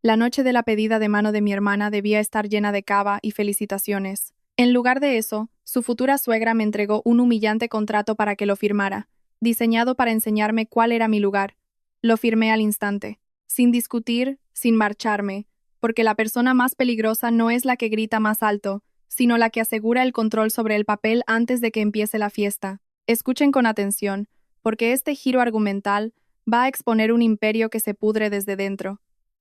La noche de la pedida de mano de mi hermana debía estar llena de cava y felicitaciones. En lugar de eso, su futura suegra me entregó un humillante contrato para que lo firmara, diseñado para enseñarme cuál era mi lugar. Lo firmé al instante, sin discutir, sin marcharme, porque la persona más peligrosa no es la que grita más alto, sino la que asegura el control sobre el papel antes de que empiece la fiesta. Escuchen con atención, porque este giro argumental va a exponer un imperio que se pudre desde dentro.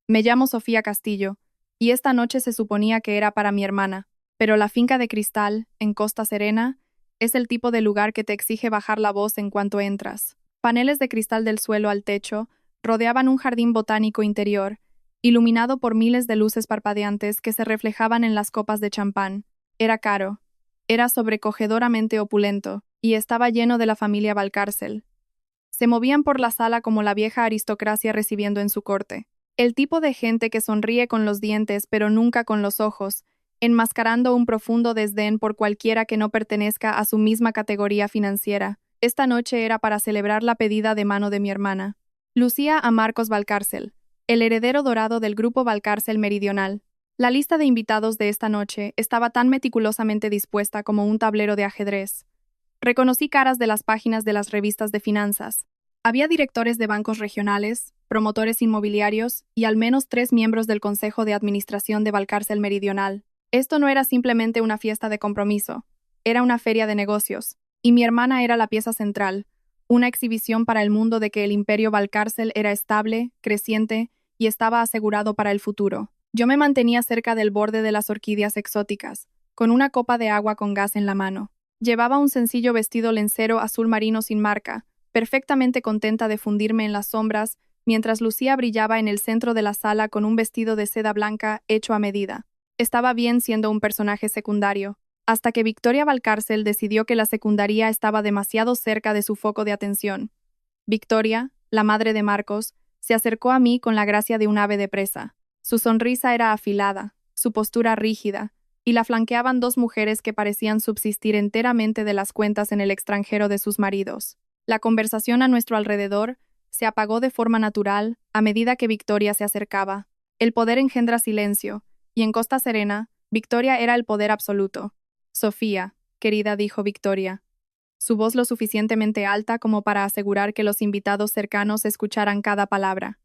Me llamo Sofía Castillo, y esta noche se suponía que era para mi hermana, pero la finca de Cristal, en Costa Serena, es el tipo de lugar que te exige bajar la voz en cuanto entras. Paneles de cristal del suelo al techo rodeaban un jardín botánico interior, iluminado por miles de luces parpadeantes que se reflejaban en las copas de champán. Era caro, era sobrecogedoramente opulento, y estaba lleno de la familia Valcárcel. Se movían por la sala como la vieja aristocracia recibiendo en su corte. El tipo de gente que sonríe con los dientes pero nunca con los ojos, enmascarando un profundo desdén por cualquiera que no pertenezca a su misma categoría financiera. Esta noche era para celebrar la pedida de mano de mi hermana. Lucía a Marcos Valcárcel, el heredero dorado del grupo Valcárcel Meridional. La lista de invitados de esta noche estaba tan meticulosamente dispuesta como un tablero de ajedrez. Reconocí caras de las páginas de las revistas de finanzas. Había directores de bancos regionales, promotores inmobiliarios y al menos 3 miembros del Consejo de Administración de Valcárcel Meridional. Esto no era simplemente una fiesta de compromiso, era una feria de negocios, y mi hermana era la pieza central, una exhibición para el mundo de que el imperio Valcárcel era estable, creciente y estaba asegurado para el futuro. Yo me mantenía cerca del borde de las orquídeas exóticas, con una copa de agua con gas en la mano. Llevaba un sencillo vestido lencero azul marino sin marca, perfectamente contenta de fundirme en las sombras, mientras Lucía brillaba en el centro de la sala con un vestido de seda blanca hecho a medida. Estaba bien siendo un personaje secundario, hasta que Victoria Valcárcel decidió que la secundaría estaba demasiado cerca de su foco de atención. Victoria, la madre de Marcos, se acercó a mí con la gracia de un ave de presa. Su sonrisa era afilada, su postura rígida, y la flanqueaban 2 mujeres que parecían subsistir enteramente de las cuentas en el extranjero de sus maridos. La conversación a nuestro alrededor se apagó de forma natural a medida que Victoria se acercaba. El poder engendra silencio, y en Costa Serena, Victoria era el poder absoluto. Sofía, querida, dijo Victoria, su voz lo suficientemente alta como para asegurar que los invitados cercanos escucharan cada palabra.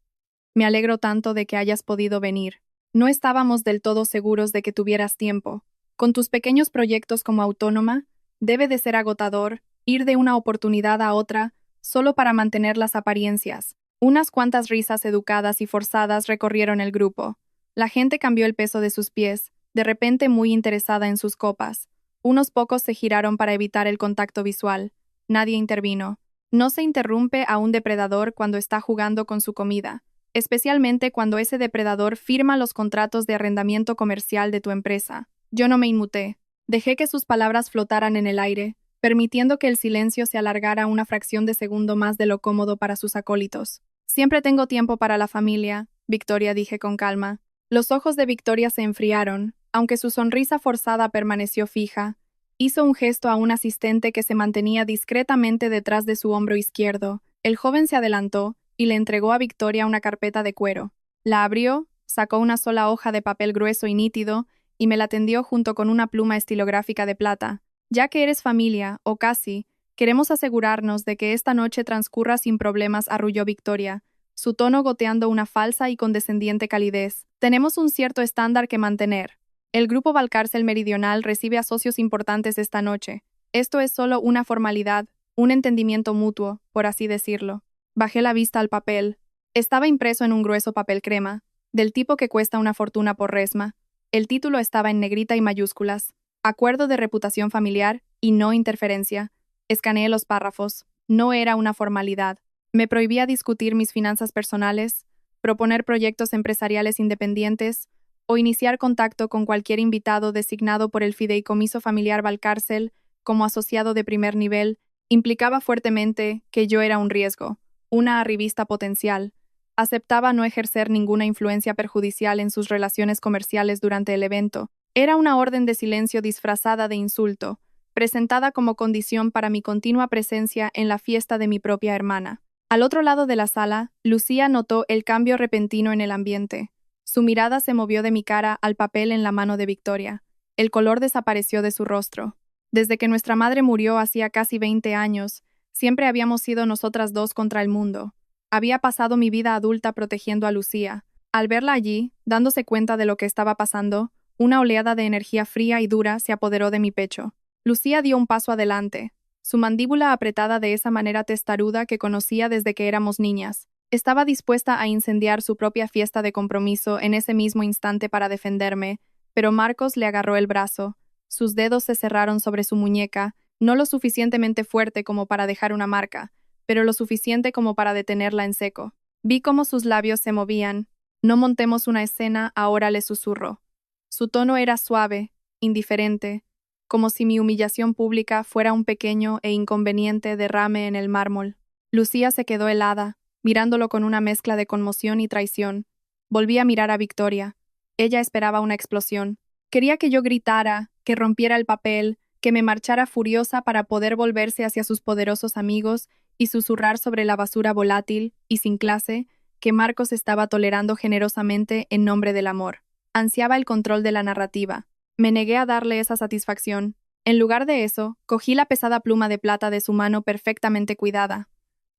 Me alegro tanto de que hayas podido venir. No estábamos del todo seguros de que tuvieras tiempo. Con tus pequeños proyectos como autónoma, debe de ser agotador ir de una oportunidad a otra solo para mantener las apariencias. Unas cuantas risas educadas y forzadas recorrieron el grupo. La gente cambió el peso de sus pies, de repente muy interesada en sus copas. Unos pocos se giraron para evitar el contacto visual. Nadie intervino. No se interrumpe a un depredador cuando está jugando con su comida, especialmente cuando ese depredador firma los contratos de arrendamiento comercial de tu empresa. Yo no me inmuté. Dejé que sus palabras flotaran en el aire, permitiendo que el silencio se alargara una fracción de segundo más de lo cómodo para sus acólitos. Siempre tengo tiempo para la familia, Victoria, dije con calma. Los ojos de Victoria se enfriaron, aunque su sonrisa forzada permaneció fija. Hizo un gesto a un asistente que se mantenía discretamente detrás de su hombro izquierdo. El joven se adelantó y le entregó a Victoria una carpeta de cuero. La abrió, sacó una sola hoja de papel grueso y nítido y me la tendió junto con una pluma estilográfica de plata. Ya que eres familia, o casi, queremos asegurarnos de que esta noche transcurra sin problemas, arrulló Victoria, su tono goteando una falsa y condescendiente calidez. Tenemos un cierto estándar que mantener. El Grupo Valcárcel Meridional recibe a socios importantes esta noche. Esto es solo una formalidad, un entendimiento mutuo, por así decirlo. Bajé la vista al papel. Estaba impreso en un grueso papel crema, del tipo que cuesta una fortuna por resma. El título estaba en negrita y mayúsculas. Acuerdo de reputación familiar y no interferencia. Escaneé los párrafos. No era una formalidad. Me prohibía discutir mis finanzas personales, proponer proyectos empresariales independientes o iniciar contacto con cualquier invitado designado por el Fideicomiso Familiar Valcárcel como asociado de primer nivel. Implicaba fuertemente que yo era un riesgo, una arribista potencial. Aceptaba no ejercer ninguna influencia perjudicial en sus relaciones comerciales durante el evento. Era una orden de silencio disfrazada de insulto, presentada como condición para mi continua presencia en la fiesta de mi propia hermana. Al otro lado de la sala, Lucía notó el cambio repentino en el ambiente. Su mirada se movió de mi cara al papel en la mano de Victoria. El color desapareció de su rostro. Desde que nuestra madre murió hacía casi 20 años, siempre habíamos sido nosotras dos contra el mundo. Había pasado mi vida adulta protegiendo a Lucía. Al verla allí, dándose cuenta de lo que estaba pasando, una oleada de energía fría y dura se apoderó de mi pecho. Lucía dio un paso adelante, su mandíbula apretada de esa manera testaruda que conocía desde que éramos niñas. Estaba dispuesta a incendiar su propia fiesta de compromiso en ese mismo instante para defenderme, pero Marcos le agarró el brazo. Sus dedos se cerraron sobre su muñeca, no lo suficientemente fuerte como para dejar una marca, pero lo suficiente como para detenerla en seco. Vi cómo sus labios se movían. No montemos una escena, ahora le susurró. Su tono era suave, indiferente, como si mi humillación pública fuera un pequeño e inconveniente derrame en el mármol. Lucía se quedó helada, mirándolo con una mezcla de conmoción y traición. Volví a mirar a Victoria. Ella esperaba una explosión. Quería que yo gritara, que rompiera el papel, que me marchara furiosa para poder volverse hacia sus poderosos amigos y susurrar sobre la basura volátil y sin clase que Marcos estaba tolerando generosamente en nombre del amor. Ansiaba el control de la narrativa. Me negué a darle esa satisfacción. En lugar de eso, cogí la pesada pluma de plata de su mano perfectamente cuidada.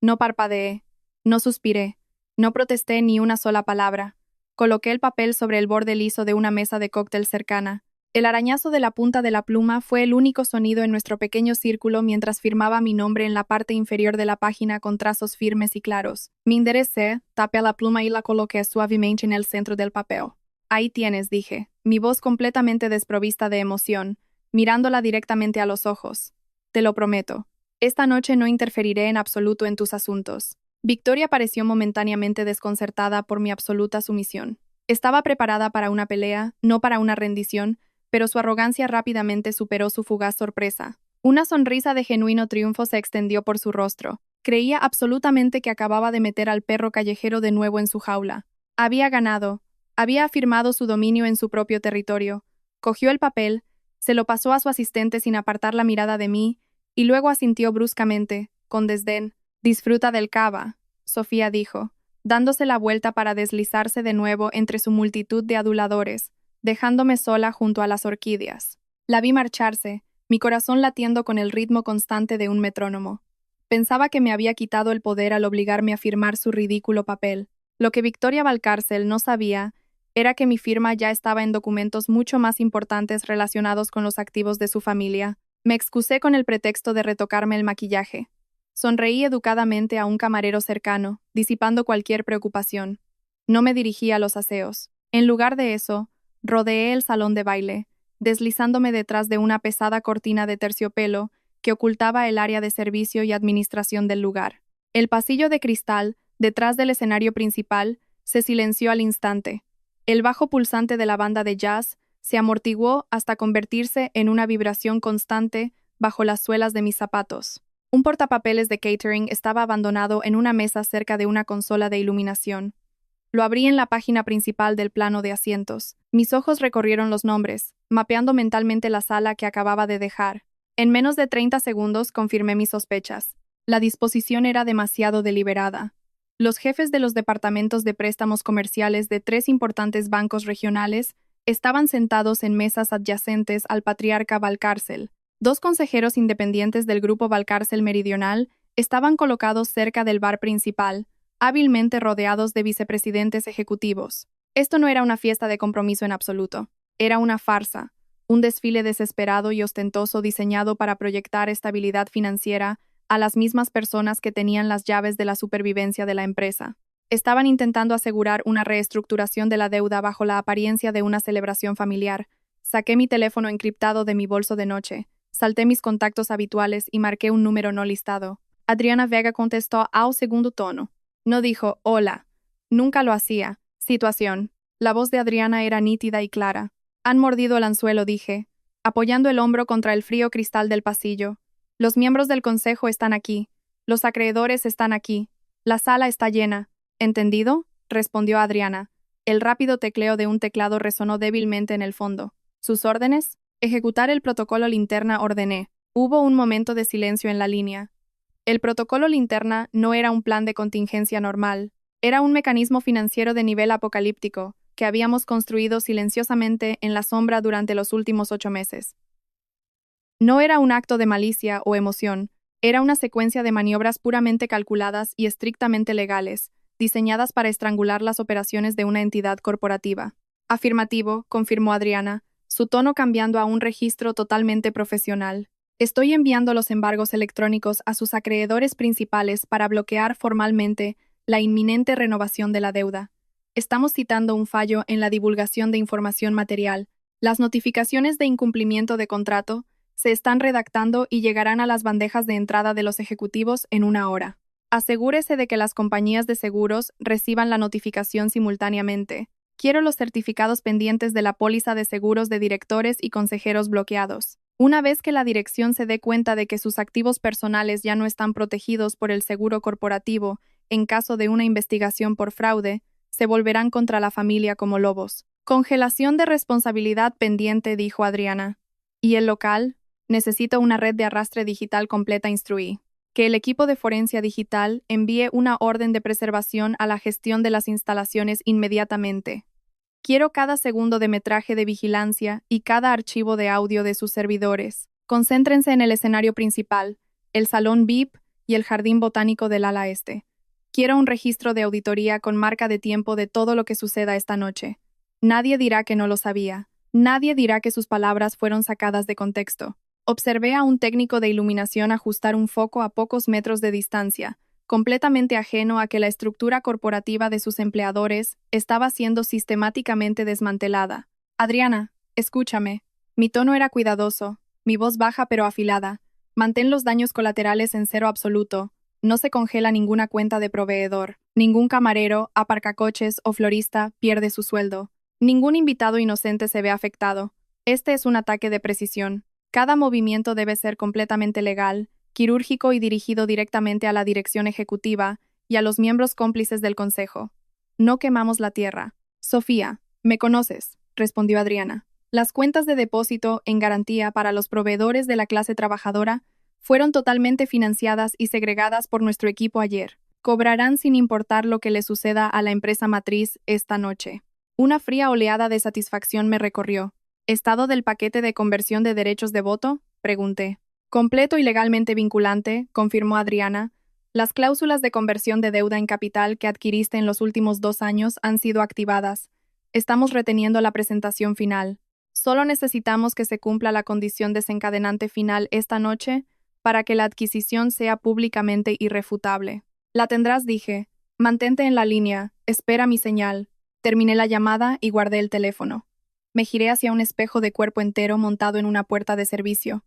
No parpadeé, no suspiré, no protesté ni una sola palabra. Coloqué el papel sobre el borde liso de una mesa de cóctel cercana. El arañazo de la punta de la pluma fue el único sonido en nuestro pequeño círculo mientras firmaba mi nombre en la parte inferior de la página con trazos firmes y claros. Me enderecé, tapé la pluma y la coloqué suavemente en el centro del papel. Ahí tienes, dije, mi voz completamente desprovista de emoción, mirándola directamente a los ojos. Te lo prometo. Esta noche no interferiré en absoluto en tus asuntos. Victoria pareció momentáneamente desconcertada por mi absoluta sumisión. Estaba preparada para una pelea, no para una rendición, pero su arrogancia rápidamente superó su fugaz sorpresa. Una sonrisa de genuino triunfo se extendió por su rostro. Creía absolutamente que acababa de meter al perro callejero de nuevo en su jaula. Había ganado. Había afirmado su dominio en su propio territorio. Cogió el papel, se lo pasó a su asistente sin apartar la mirada de mí, y luego asintió bruscamente, con desdén. «Disfruta del cava», Sofía dijo, dándose la vuelta para deslizarse de nuevo entre su multitud de aduladores, dejándome sola junto a las orquídeas. La vi marcharse, mi corazón latiendo con el ritmo constante de un metrónomo. Pensaba que me había quitado el poder al obligarme a firmar su ridículo papel. Lo que Victoria Valcárcel no sabía era que mi firma ya estaba en documentos mucho más importantes relacionados con los activos de su familia. Me excusé con el pretexto de retocarme el maquillaje. Sonreí educadamente a un camarero cercano, disipando cualquier preocupación. No me dirigí a los aseos. En lugar de eso, rodeé el salón de baile, deslizándome detrás de una pesada cortina de terciopelo que ocultaba el área de servicio y administración del lugar. El pasillo de cristal, detrás del escenario principal, se silenció al instante. El bajo pulsante de la banda de jazz se amortiguó hasta convertirse en una vibración constante bajo las suelas de mis zapatos. Un portapapeles de catering estaba abandonado en una mesa cerca de una consola de iluminación. Lo abrí en la página principal del plano de asientos. Mis ojos recorrieron los nombres, mapeando mentalmente la sala que acababa de dejar. En menos de 30 segundos confirmé mis sospechas. La disposición era demasiado deliberada. Los jefes de los departamentos de préstamos comerciales de 3 importantes bancos regionales estaban sentados en mesas adyacentes al patriarca Valcárcel. 2 consejeros independientes del grupo Valcárcel Meridional estaban colocados cerca del bar principal, hábilmente rodeados de vicepresidentes ejecutivos. Esto no era una fiesta de compromiso en absoluto. Era una farsa, un desfile desesperado y ostentoso diseñado para proyectar estabilidad financiera a las mismas personas que tenían las llaves de la supervivencia de la empresa. Estaban intentando asegurar una reestructuración de la deuda bajo la apariencia de una celebración familiar. Saqué mi teléfono encriptado de mi bolso de noche, salté mis contactos habituales y marqué un número no listado. Adriana Vega contestó a un segundo tono. No dijo «hola». Nunca lo hacía. Situación. La voz de Adriana era nítida y clara. «Han mordido el anzuelo», dije, apoyando el hombro contra el frío cristal del pasillo. «Los miembros del consejo están aquí. Los acreedores están aquí. La sala está llena». «¿Entendido?», respondió Adriana. El rápido tecleo de un teclado resonó débilmente en el fondo. «¿Sus órdenes?». «Ejecutar el protocolo linterna», ordené. Hubo un momento de silencio en la línea. El protocolo linterna no era un plan de contingencia normal. Era un mecanismo financiero de nivel apocalíptico, que habíamos construido silenciosamente en la sombra durante los últimos 8 meses. No era un acto de malicia o emoción, era una secuencia de maniobras puramente calculadas y estrictamente legales, diseñadas para estrangular las operaciones de una entidad corporativa. Afirmativo, confirmó Adriana, su tono cambiando a un registro totalmente profesional. Estoy enviando los embargos electrónicos a sus acreedores principales para bloquear formalmente la inminente renovación de la deuda. Estamos citando un fallo en la divulgación de información material. Las notificaciones de incumplimiento de contrato se están redactando y llegarán a las bandejas de entrada de los ejecutivos en 1 hora. Asegúrese de que las compañías de seguros reciban la notificación simultáneamente. Quiero los certificados pendientes de la póliza de seguros de directores y consejeros bloqueados. Una vez que la dirección se dé cuenta de que sus activos personales ya no están protegidos por el seguro corporativo en caso de una investigación por fraude, se volverán contra la familia como lobos. Congelación de responsabilidad pendiente, dijo Adriana. ¿Y el local? Necesito una red de arrastre digital completa, instruí. Que el equipo de forencia digital envíe una orden de preservación a la gestión de las instalaciones inmediatamente. Quiero cada segundo de metraje de vigilancia y cada archivo de audio de sus servidores. Concéntrense en el escenario principal, el salón VIP y el jardín botánico del ala este. Quiero un registro de auditoría con marca de tiempo de todo lo que suceda esta noche. Nadie dirá que no lo sabía. Nadie dirá que sus palabras fueron sacadas de contexto. Observé a un técnico de iluminación ajustar un foco a pocos metros de distancia, completamente ajeno a que la estructura corporativa de sus empleadores estaba siendo sistemáticamente desmantelada. Adriana, escúchame. Mi tono era cuidadoso, mi voz baja pero afilada. Mantén los daños colaterales en cero absoluto. No se congela ninguna cuenta de proveedor. Ningún camarero, aparcacoches o florista pierde su sueldo. Ningún invitado inocente se ve afectado. Este es un ataque de precisión. Cada movimiento debe ser completamente legal, quirúrgico y dirigido directamente a la dirección ejecutiva y a los miembros cómplices del consejo. No quemamos la tierra. Sofía, me conoces, respondió Adriana. Las cuentas de depósito en garantía para los proveedores de la clase trabajadora fueron totalmente financiadas y segregadas por nuestro equipo ayer. Cobrarán sin importar lo que le suceda a la empresa matriz esta noche. Una fría oleada de satisfacción me recorrió. ¿Estado del paquete de conversión de derechos de voto? Pregunté. Completo y legalmente vinculante, confirmó Adriana. Las cláusulas de conversión de deuda en capital que adquiriste en los últimos 2 años han sido activadas. Estamos reteniendo la presentación final. Solo necesitamos que se cumpla la condición desencadenante final esta noche para que la adquisición sea públicamente irrefutable. La tendrás, dije. Mantente en la línea, espera mi señal. Terminé la llamada y guardé el teléfono. Me giré hacia un espejo de cuerpo entero montado en una puerta de servicio.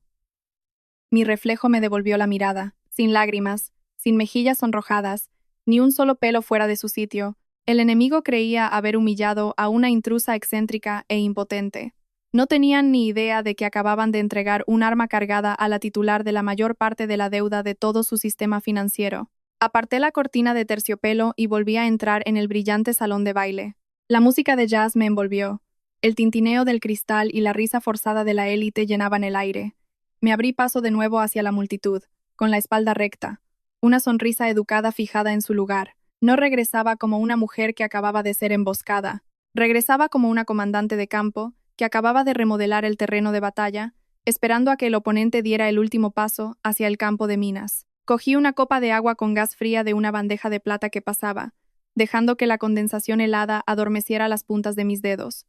Mi reflejo me devolvió la mirada, sin lágrimas, sin mejillas sonrojadas, ni un solo pelo fuera de su sitio. El enemigo creía haber humillado a una intrusa excéntrica e impotente. No tenían ni idea de que acababan de entregar un arma cargada a la titular de la mayor parte de la deuda de todo su sistema financiero. Aparté la cortina de terciopelo y volví a entrar en el brillante salón de baile. La música de jazz me envolvió. El tintineo del cristal y la risa forzada de la élite llenaban el aire. Me abrí paso de nuevo hacia la multitud, con la espalda recta, una sonrisa educada fijada en su lugar. No regresaba como una mujer que acababa de ser emboscada. Regresaba como una comandante de campo que acababa de remodelar el terreno de batalla, esperando a que el oponente diera el último paso hacia el campo de minas. Cogí una copa de agua con gas fría de una bandeja de plata que pasaba, dejando que la condensación helada adormeciera las puntas de mis dedos.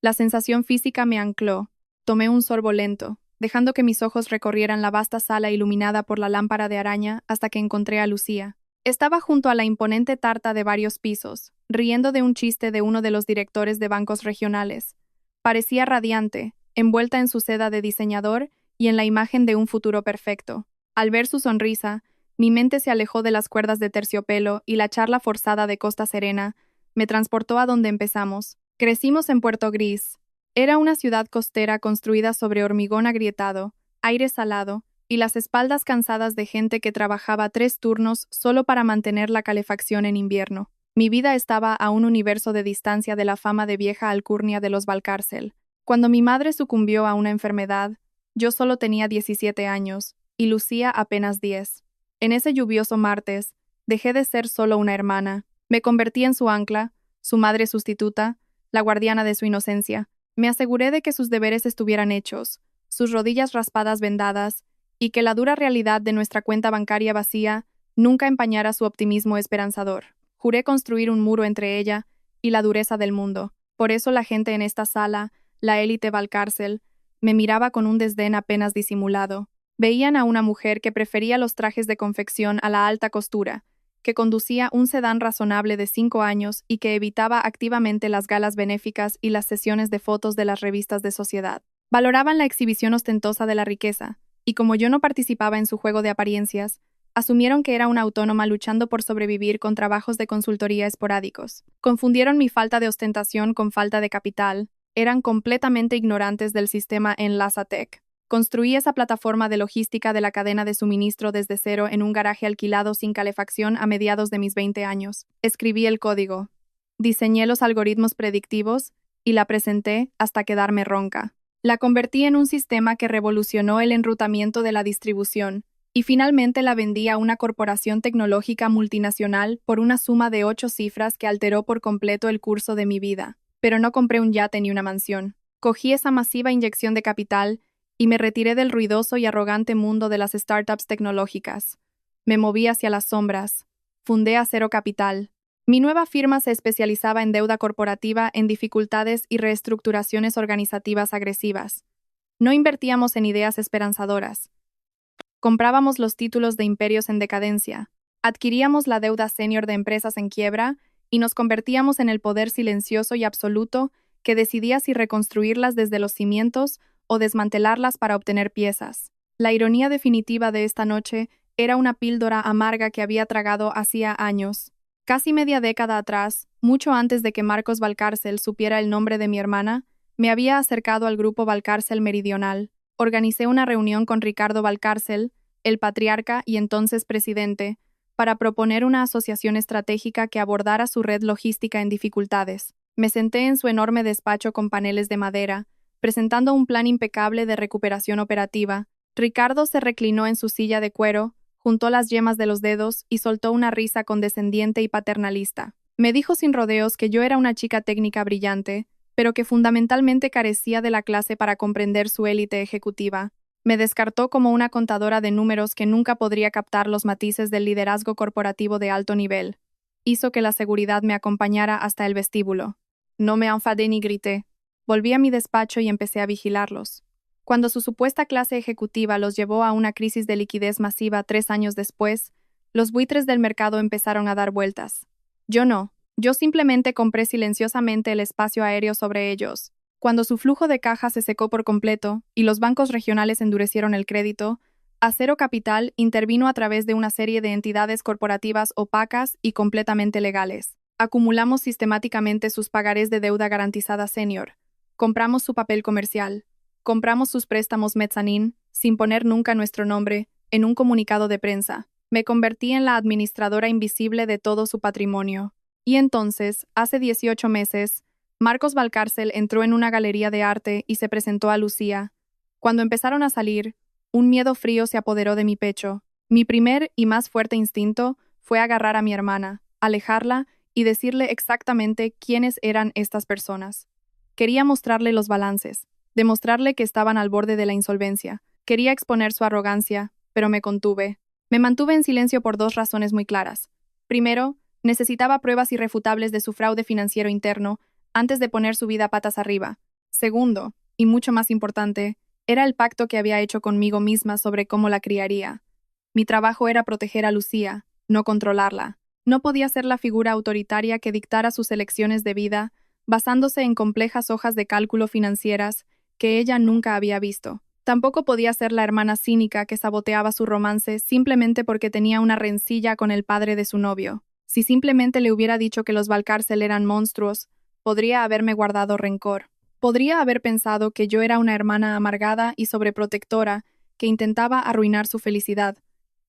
La sensación física me ancló. Tomé un sorbo lento, dejando que mis ojos recorrieran la vasta sala iluminada por la lámpara de araña hasta que encontré a Lucía. Estaba junto a la imponente tarta de varios pisos, riendo de un chiste de uno de los directores de bancos regionales. Parecía radiante, envuelta en su seda de diseñador y en la imagen de un futuro perfecto. Al ver su sonrisa, mi mente se alejó de las cuerdas de terciopelo y la charla forzada de Costa Serena me transportó a donde empezamos. Crecimos en Puerto Gris. Era una ciudad costera construida sobre hormigón agrietado, aire salado y las espaldas cansadas de gente que trabajaba 3 turnos solo para mantener la calefacción en invierno. Mi vida estaba a un universo de distancia de la fama de vieja alcurnia de los Valcárcel. Cuando mi madre sucumbió a una enfermedad, yo solo tenía 17 años y Lucía apenas 10. En ese lluvioso martes, dejé de ser solo una hermana. Me convertí en su ancla, su madre sustituta, la guardiana de su inocencia. Me aseguré de que sus deberes estuvieran hechos, sus rodillas raspadas vendadas, y que la dura realidad de nuestra cuenta bancaria vacía nunca empañara su optimismo esperanzador. Juré construir un muro entre ella y la dureza del mundo. Por eso la gente en esta sala, la élite Valcárcel, me miraba con un desdén apenas disimulado. Veían a una mujer que prefería los trajes de confección a la alta costura, que conducía un sedán razonable de 5 años y que evitaba activamente las galas benéficas y las sesiones de fotos de las revistas de sociedad. Valoraban la exhibición ostentosa de la riqueza, y como yo no participaba en su juego de apariencias, asumieron que era una autónoma luchando por sobrevivir con trabajos de consultoría esporádicos. Confundieron mi falta de ostentación con falta de capital. Eran completamente ignorantes del sistema en Lazatec. Construí esa plataforma de logística de la cadena de suministro desde cero en un garaje alquilado sin calefacción a mediados de mis 20 años. Escribí el código. Diseñé los algoritmos predictivos y la presenté hasta quedarme ronca. La convertí en un sistema que revolucionó el enrutamiento de la distribución, y finalmente la vendí a una corporación tecnológica multinacional por una suma de 8 cifras que alteró por completo el curso de mi vida. Pero no compré un yate ni una mansión. Cogí esa masiva inyección de capital y me retiré del ruidoso y arrogante mundo de las startups tecnológicas. Me moví hacia las sombras. Fundé Acero Capital. Mi nueva firma se especializaba en deuda corporativa en dificultades y reestructuraciones organizativas agresivas. No invertíamos en ideas esperanzadoras. Comprábamos los títulos de imperios en decadencia, adquiríamos la deuda senior de empresas en quiebra y nos convertíamos en el poder silencioso y absoluto que decidía si reconstruirlas desde los cimientos o desmantelarlas para obtener piezas. La ironía definitiva de esta noche era una píldora amarga que había tragado hacía años. Casi media década atrás, mucho antes de que Marcos Valcárcel supiera el nombre de mi hermana, me había acercado al grupo Valcárcel Meridional. Organicé una reunión con Ricardo Valcárcel, el patriarca y entonces presidente, para proponer una asociación estratégica que abordara su red logística en dificultades. Me senté en su enorme despacho con paneles de madera, presentando un plan impecable de recuperación operativa. Ricardo se reclinó en su silla de cuero, juntó las yemas de los dedos y soltó una risa condescendiente y paternalista. Me dijo sin rodeos que yo era una chica técnica brillante, pero que fundamentalmente carecía de la clase para comprender su élite ejecutiva. Me descartó como una contadora de números que nunca podría captar los matices del liderazgo corporativo de alto nivel. Hizo que la seguridad me acompañara hasta el vestíbulo. No me enfadé ni grité. Volví a mi despacho y empecé a vigilarlos. Cuando su supuesta clase ejecutiva los llevó a una crisis de liquidez masiva 3 años después, los buitres del mercado empezaron a dar vueltas. Yo no. Yo simplemente compré silenciosamente el espacio aéreo sobre ellos. Cuando su flujo de caja se secó por completo y los bancos regionales endurecieron el crédito, Acero Capital intervino a través de una serie de entidades corporativas opacas y completamente legales. Acumulamos sistemáticamente sus pagarés de deuda garantizada senior. Compramos su papel comercial. Compramos sus préstamos mezzanín, sin poner nunca nuestro nombre, en un comunicado de prensa. Me convertí en la administradora invisible de todo su patrimonio. Y entonces, hace 18 meses, Marcos Valcárcel entró en una galería de arte y se presentó a Lucía. Cuando empezaron a salir, un miedo frío se apoderó de mi pecho. Mi primer y más fuerte instinto fue agarrar a mi hermana, alejarla y decirle exactamente quiénes eran estas personas. Quería mostrarle los balances, demostrarle que estaban al borde de la insolvencia. Quería exponer su arrogancia, pero me contuve. Me mantuve en silencio por 2 razones muy claras. Primero, necesitaba pruebas irrefutables de su fraude financiero interno antes de poner su vida patas arriba. Segundo, y mucho más importante, era el pacto que había hecho conmigo misma sobre cómo la criaría. Mi trabajo era proteger a Lucía, no controlarla. No podía ser la figura autoritaria que dictara sus elecciones de vida, basándose en complejas hojas de cálculo financieras que ella nunca había visto. Tampoco podía ser la hermana cínica que saboteaba su romance simplemente porque tenía una rencilla con el padre de su novio. Si simplemente le hubiera dicho que los Valcárcel eran monstruos, podría haberme guardado rencor. Podría haber pensado que yo era una hermana amargada y sobreprotectora que intentaba arruinar su felicidad,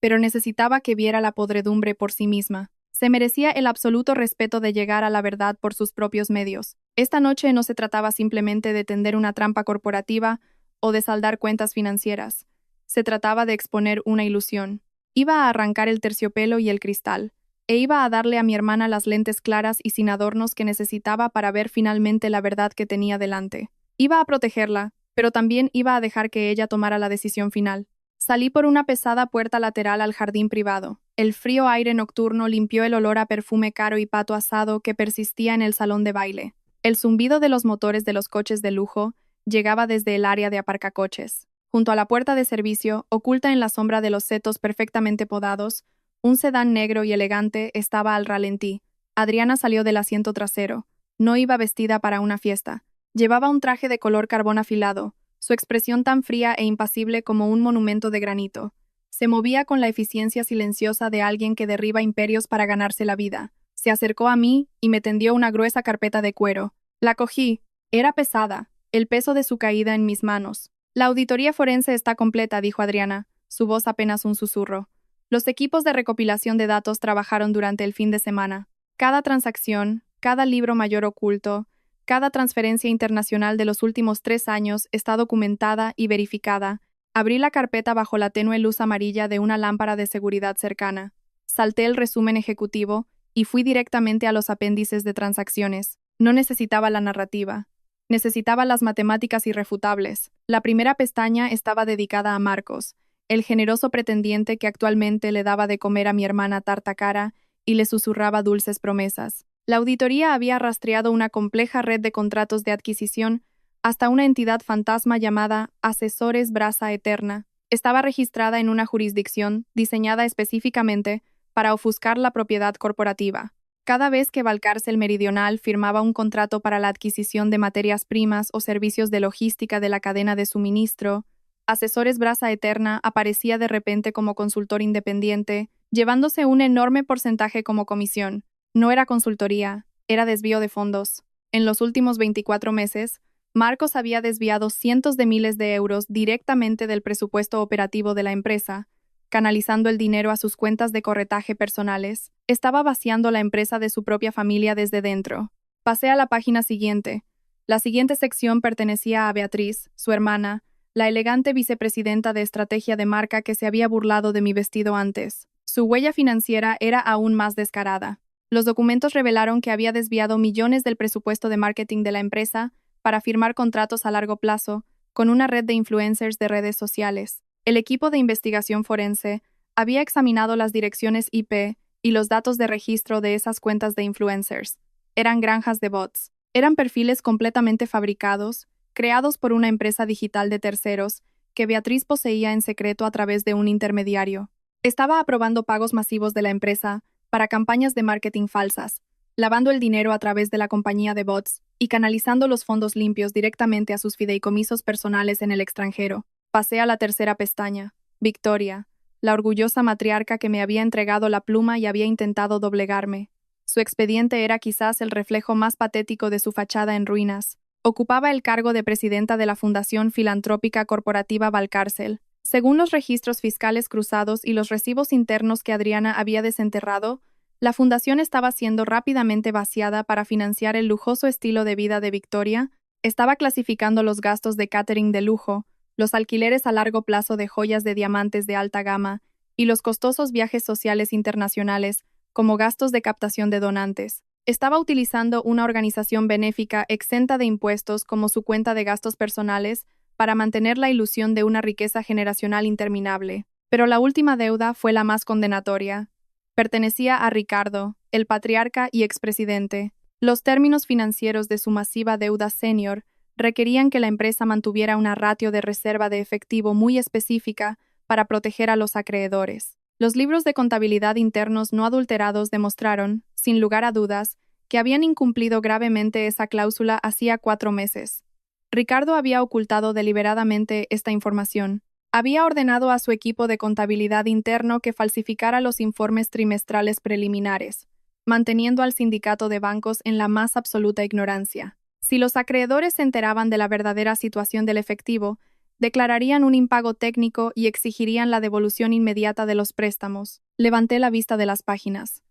pero necesitaba que viera la podredumbre por sí misma. Se merecía el absoluto respeto de llegar a la verdad por sus propios medios. Esta noche no se trataba simplemente de tender una trampa corporativa o de saldar cuentas financieras. Se trataba de exponer una ilusión. Iba a arrancar el terciopelo y el cristal, e iba a darle a mi hermana las lentes claras y sin adornos que necesitaba para ver finalmente la verdad que tenía delante. Iba a protegerla, pero también iba a dejar que ella tomara la decisión final. Salí por una pesada puerta lateral al jardín privado. El frío aire nocturno limpió el olor a perfume caro y pato asado que persistía en el salón de baile. El zumbido de los motores de los coches de lujo llegaba desde el área de aparcacoches. Junto a la puerta de servicio, oculta en la sombra de los setos perfectamente podados, un sedán negro y elegante estaba al ralentí. Adriana salió del asiento trasero. No iba vestida para una fiesta. Llevaba un traje de color carbón afilado, su expresión tan fría e impasible como un monumento de granito. Se movía con la eficiencia silenciosa de alguien que derriba imperios para ganarse la vida. Se acercó a mí y me tendió una gruesa carpeta de cuero. La cogí. Era pesada, el peso de su caída en mis manos. La auditoría forense está completa, dijo Adriana, su voz apenas un susurro. Los equipos de recopilación de datos trabajaron durante el fin de semana. Cada transacción, cada libro mayor oculto, cada transferencia internacional de los últimos 3 años está documentada y verificada. Abrí la carpeta bajo la tenue luz amarilla de una lámpara de seguridad cercana. Salté el resumen ejecutivo y fui directamente a los apéndices de transacciones. No necesitaba la narrativa. Necesitaba las matemáticas irrefutables. La primera pestaña estaba dedicada a Marcos, el generoso pretendiente que actualmente le daba de comer a mi hermana tarta cara y le susurraba dulces promesas. La auditoría había rastreado una compleja red de contratos de adquisición hasta una entidad fantasma llamada Asesores Brasa Eterna. Estaba registrada en una jurisdicción diseñada específicamente para ofuscar la propiedad corporativa. Cada vez que Valcárcel Meridional firmaba un contrato para la adquisición de materias primas o servicios de logística de la cadena de suministro, Asesores Brasa Eterna aparecía de repente como consultor independiente, llevándose un enorme porcentaje como comisión. No era consultoría, era desvío de fondos. En los últimos 24 meses, Marcos había desviado cientos de miles de euros directamente del presupuesto operativo de la empresa, canalizando el dinero a sus cuentas de corretaje personales. Estaba vaciando la empresa de su propia familia desde dentro. Pasé a la página siguiente. La siguiente sección pertenecía a Beatriz, su hermana, la elegante vicepresidenta de estrategia de marca que se había burlado de mi vestido antes. Su huella financiera era aún más descarada. Los documentos revelaron que había desviado millones del presupuesto de marketing de la empresa para firmar contratos a largo plazo con una red de influencers de redes sociales. El equipo de investigación forense había examinado las direcciones IP y los datos de registro de esas cuentas de influencers. Eran granjas de bots. Eran perfiles completamente fabricados, creados por una empresa digital de terceros que Beatriz poseía en secreto a través de un intermediario. Estaba aprobando pagos masivos de la empresa para campañas de marketing falsas, lavando el dinero a través de la compañía de bots y canalizando los fondos limpios directamente a sus fideicomisos personales en el extranjero. Pasé a la tercera pestaña. Victoria, la orgullosa matriarca que me había entregado la pluma y había intentado doblegarme. Su expediente era quizás el reflejo más patético de su fachada en ruinas. Ocupaba el cargo de presidenta de la Fundación Filantrópica Corporativa Valcárcel. Según los registros fiscales cruzados y los recibos internos que Adriana había desenterrado, la fundación estaba siendo rápidamente vaciada para financiar el lujoso estilo de vida de Victoria, estaba clasificando los gastos de catering de lujo, los alquileres a largo plazo de joyas de diamantes de alta gama y los costosos viajes sociales internacionales como gastos de captación de donantes. Estaba utilizando una organización benéfica exenta de impuestos como su cuenta de gastos personales para mantener la ilusión de una riqueza generacional interminable. Pero la última deuda fue la más condenatoria. Pertenecía a Ricardo, el patriarca y expresidente. Los términos financieros de su masiva deuda senior requerían que la empresa mantuviera una ratio de reserva de efectivo muy específica para proteger a los acreedores. Los libros de contabilidad internos no adulterados demostraron, sin lugar a dudas, que habían incumplido gravemente esa cláusula hacía 4 meses. Ricardo había ocultado deliberadamente esta información. Había ordenado a su equipo de contabilidad interno que falsificara los informes trimestrales preliminares, manteniendo al sindicato de bancos en la más absoluta ignorancia. Si los acreedores se enteraban de la verdadera situación del efectivo, declararían un impago técnico y exigirían la devolución inmediata de los préstamos. Levanté la vista de las páginas.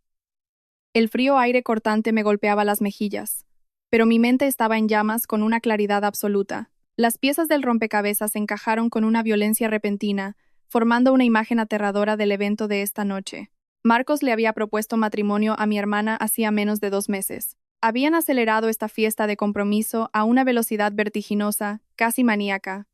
El frío aire cortante me golpeaba las mejillas, pero mi mente estaba en llamas con una claridad absoluta. Las piezas del rompecabezas encajaron con una violencia repentina, formando una imagen aterradora del evento de esta noche. Marcos le había propuesto matrimonio a mi hermana hacía menos de 2 meses. Habían acelerado esta fiesta de compromiso a una velocidad vertiginosa, casi maníaca.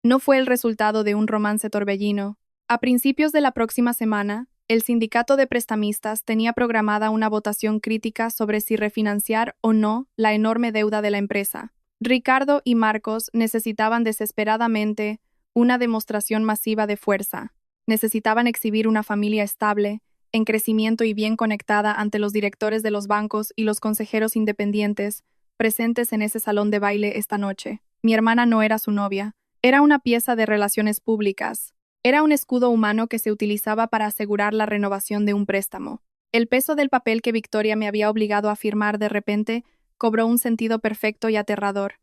No fue el resultado de un romance torbellino. A principios de la próxima semana, el sindicato de prestamistas tenía programada una votación crítica sobre si refinanciar o no la enorme deuda de la empresa. Ricardo y Marcos necesitaban desesperadamente una demostración masiva de fuerza. Necesitaban exhibir una familia estable, en crecimiento y bien conectada ante los directores de los bancos y los consejeros independientes presentes en ese salón de baile esta noche. Mi hermana no era su novia, era una pieza de relaciones públicas. Era un escudo humano que se utilizaba para asegurar la renovación de un préstamo. El peso del papel que Victoria me había obligado a firmar de repente cobró un sentido perfecto y aterrador.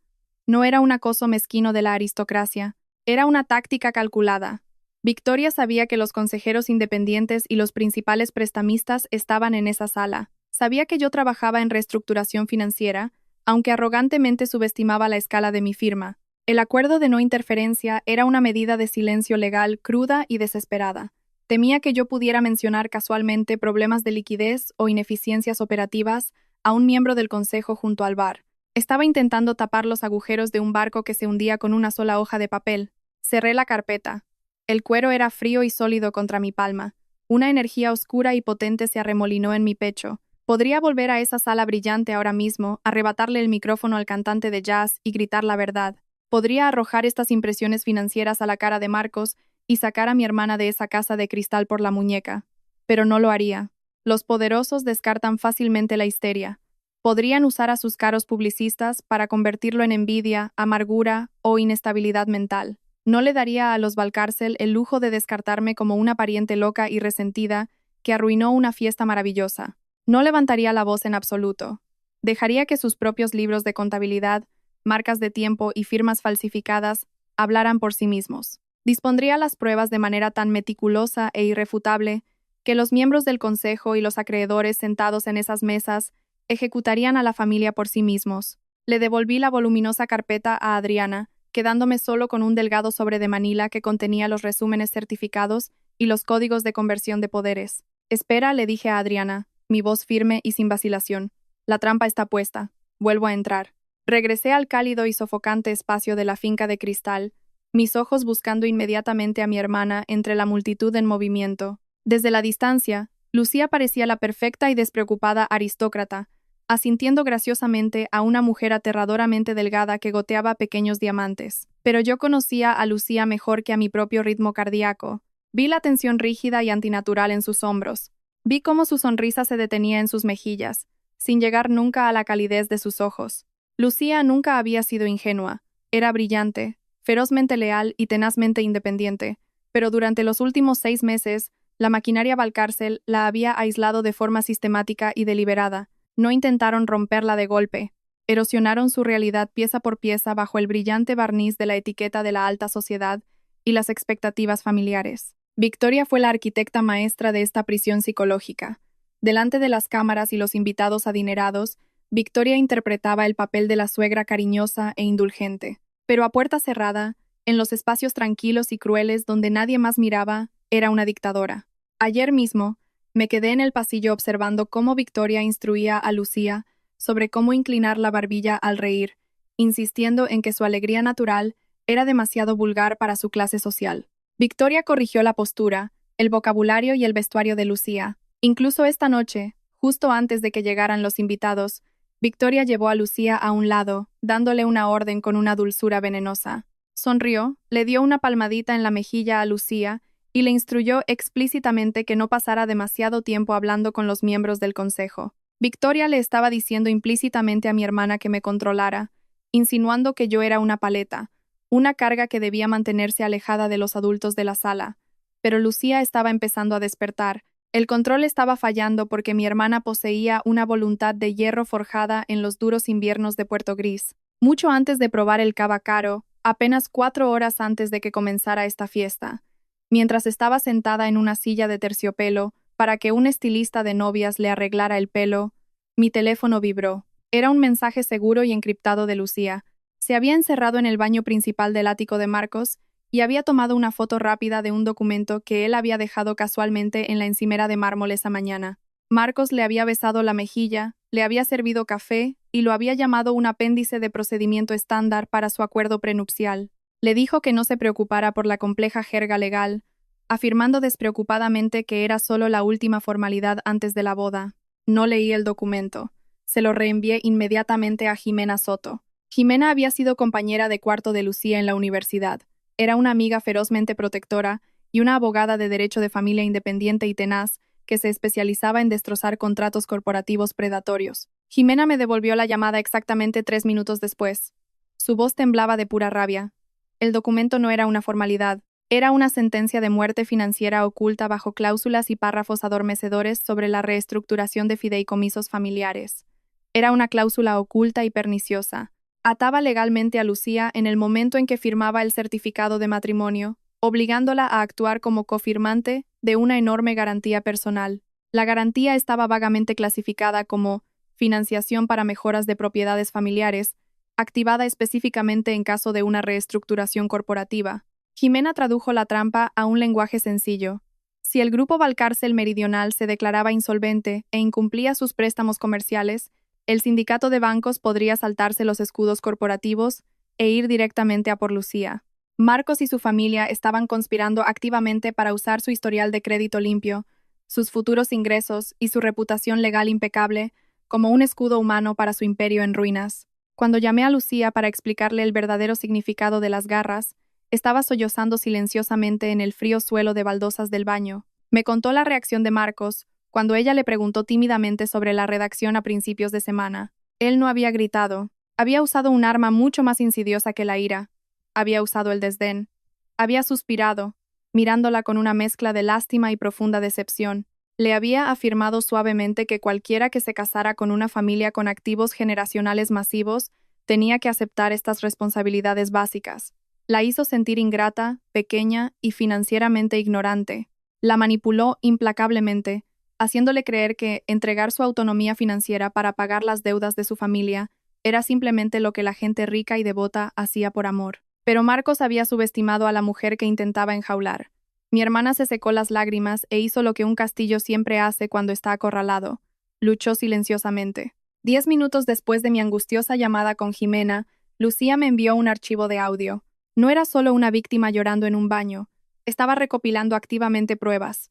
No era un acoso mezquino de la aristocracia, era una táctica calculada. Victoria sabía que los consejeros independientes y los principales prestamistas estaban en esa sala. Sabía que yo trabajaba en reestructuración financiera, aunque arrogantemente subestimaba la escala de mi firma. El acuerdo de no interferencia era una medida de silencio legal cruda y desesperada. Temía que yo pudiera mencionar casualmente problemas de liquidez o ineficiencias operativas a un miembro del consejo junto al bar. Estaba intentando tapar los agujeros de un barco que se hundía con una sola hoja de papel. Cerré la carpeta. El cuero era frío y sólido contra mi palma. Una energía oscura y potente se arremolinó en mi pecho. Podría volver a esa sala brillante ahora mismo, arrebatarle el micrófono al cantante de jazz y gritar la verdad. Podría arrojar estas impresiones financieras a la cara de Marcos y sacar a mi hermana de esa casa de cristal por la muñeca. Pero no lo haría. Los poderosos descartan fácilmente la histeria. Podrían usar a sus caros publicistas para convertirlo en envidia, amargura o inestabilidad mental. No le daría a los Valcárcel el lujo de descartarme como una pariente loca y resentida que arruinó una fiesta maravillosa. No levantaría la voz en absoluto. Dejaría que sus propios libros de contabilidad, marcas de tiempo y firmas falsificadas hablaran por sí mismos. Dispondría las pruebas de manera tan meticulosa e irrefutable que los miembros del consejo y los acreedores sentados en esas mesas ejecutarían a la familia por sí mismos. Le devolví la voluminosa carpeta a Adriana, quedándome solo con un delgado sobre de Manila que contenía los resúmenes certificados y los códigos de conversión de poderes. Espera, le dije a Adriana, mi voz firme y sin vacilación. La trampa está puesta. Vuelvo a entrar. Regresé al cálido y sofocante espacio de la finca de cristal, mis ojos buscando inmediatamente a mi hermana entre la multitud en movimiento. Desde la distancia, Lucía parecía la perfecta y despreocupada aristócrata, asintiendo graciosamente a una mujer aterradoramente delgada que goteaba pequeños diamantes. Pero yo conocía a Lucía mejor que a mi propio ritmo cardíaco. Vi la tensión rígida y antinatural en sus hombros. Vi cómo su sonrisa se detenía en sus mejillas, sin llegar nunca a la calidez de sus ojos. Lucía nunca había sido ingenua. Era brillante, ferozmente leal y tenazmente independiente, pero durante los últimos 6 meses, la maquinaria Valcárcel la había aislado de forma sistemática y deliberada. No intentaron romperla de golpe. Erosionaron su realidad pieza por pieza bajo el brillante barniz de la etiqueta de la alta sociedad y las expectativas familiares. Victoria fue la arquitecta maestra de esta prisión psicológica. Delante de las cámaras y los invitados adinerados, Victoria interpretaba el papel de la suegra cariñosa e indulgente. Pero a puerta cerrada, en los espacios tranquilos y crueles donde nadie más miraba, era una dictadora. Ayer mismo, me quedé en el pasillo observando cómo Victoria instruía a Lucía sobre cómo inclinar la barbilla al reír, insistiendo en que su alegría natural era demasiado vulgar para su clase social. Victoria corrigió la postura, el vocabulario y el vestuario de Lucía. Incluso esta noche, justo antes de que llegaran los invitados, Victoria llevó a Lucía a un lado, dándole una orden con una dulzura venenosa. Sonrió, le dio una palmadita en la mejilla a Lucía y le instruyó explícitamente que no pasara demasiado tiempo hablando con los miembros del consejo. Victoria le estaba diciendo implícitamente a mi hermana que me controlara, insinuando que yo era una paleta, una carga que debía mantenerse alejada de los adultos de la sala. Pero Lucía estaba empezando a despertar. El control estaba fallando porque mi hermana poseía una voluntad de hierro forjada en los duros inviernos de Puerto Gris. Mucho antes de probar el cava caro, apenas 4 horas antes de que comenzara esta fiesta, mientras estaba sentada en una silla de terciopelo para que un estilista de novias le arreglara el pelo, mi teléfono vibró. Era un mensaje seguro y encriptado de Lucía. Se había encerrado en el baño principal del ático de Marcos y había tomado una foto rápida de un documento que él había dejado casualmente en la encimera de mármol esa mañana. Marcos le había besado la mejilla, le había servido café y lo había llamado un apéndice de procedimiento estándar para su acuerdo prenupcial. Le dijo que no se preocupara por la compleja jerga legal, afirmando despreocupadamente que era solo la última formalidad antes de la boda. No leí el documento. Se lo reenvié inmediatamente a Jimena Soto. Jimena había sido compañera de cuarto de Lucía en la universidad. Era una amiga ferozmente protectora y una abogada de derecho de familia independiente y tenaz que se especializaba en destrozar contratos corporativos predatorios. Jimena me devolvió la llamada exactamente 3 minutos después. Su voz temblaba de pura rabia. El documento no era una formalidad, era una sentencia de muerte financiera oculta bajo cláusulas y párrafos adormecedores sobre la reestructuración de fideicomisos familiares. Era una cláusula oculta y perniciosa. Ataba legalmente a Lucía en el momento en que firmaba el certificado de matrimonio, obligándola a actuar como cofirmante de una enorme garantía personal. La garantía estaba vagamente clasificada como financiación para mejoras de propiedades familiares, activada específicamente en caso de una reestructuración corporativa. Jimena tradujo la trampa a un lenguaje sencillo. Si el Grupo Valcárcel Meridional se declaraba insolvente e incumplía sus préstamos comerciales, el sindicato de bancos podría saltarse los escudos corporativos e ir directamente a por Lucía. Marcos y su familia estaban conspirando activamente para usar su historial de crédito limpio, sus futuros ingresos y su reputación legal impecable como un escudo humano para su imperio en ruinas. Cuando llamé a Lucía para explicarle el verdadero significado de las garras, estaba sollozando silenciosamente en el frío suelo de baldosas del baño. Me contó la reacción de Marcos cuando ella le preguntó tímidamente sobre la redacción a principios de semana. Él no había gritado. Había usado un arma mucho más insidiosa que la ira. Había usado el desdén. Había suspirado, mirándola con una mezcla de lástima y profunda decepción. Le había afirmado suavemente que cualquiera que se casara con una familia con activos generacionales masivos tenía que aceptar estas responsabilidades básicas. La hizo sentir ingrata, pequeña y financieramente ignorante. La manipuló implacablemente, haciéndole creer que entregar su autonomía financiera para pagar las deudas de su familia era simplemente lo que la gente rica y devota hacía por amor. Pero Marcos había subestimado a la mujer que intentaba enjaular. Mi hermana se secó las lágrimas e hizo lo que un castillo siempre hace cuando está acorralado. Luchó silenciosamente. 10 minutos después de mi angustiosa llamada con Jimena, Lucía me envió un archivo de audio. No era solo una víctima llorando en un baño. Estaba recopilando activamente pruebas.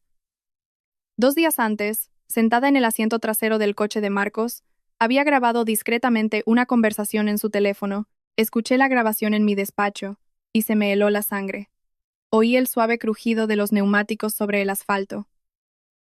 2 días antes, sentada en el asiento trasero del coche de Marcos, había grabado discretamente una conversación en su teléfono. Escuché la grabación en mi despacho, y se me heló la sangre. Oí el suave crujido de los neumáticos sobre el asfalto.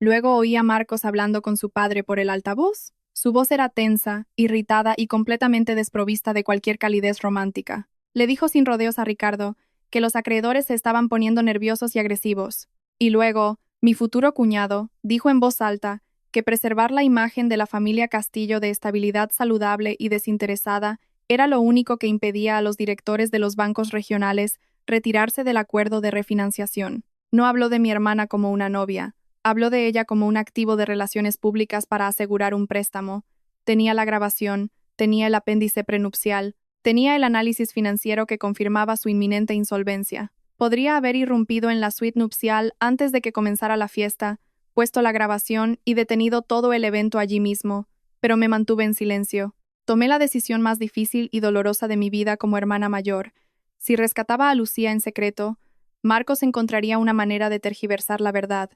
Luego oí a Marcos hablando con su padre por el altavoz. Su voz era tensa, irritada y completamente desprovista de cualquier calidez romántica. Le dijo sin rodeos a Ricardo que los acreedores se estaban poniendo nerviosos y agresivos. Y luego, mi futuro cuñado dijo en voz alta que preservar la imagen de la familia Castillo de estabilidad saludable y desinteresada era lo único que impedía a los directores de los bancos regionales retirarse del acuerdo de refinanciación. No habló de mi hermana como una novia, habló de ella como un activo de relaciones públicas para asegurar un préstamo. Tenía la grabación, tenía el apéndice prenupcial, tenía el análisis financiero que confirmaba su inminente insolvencia. Podría haber irrumpido en la suite nupcial antes de que comenzara la fiesta, puesto la grabación y detenido todo el evento allí mismo, pero me mantuve en silencio. Tomé la decisión más difícil y dolorosa de mi vida como hermana mayor. Si rescataba a Lucía en secreto, Marcos encontraría una manera de tergiversar la verdad.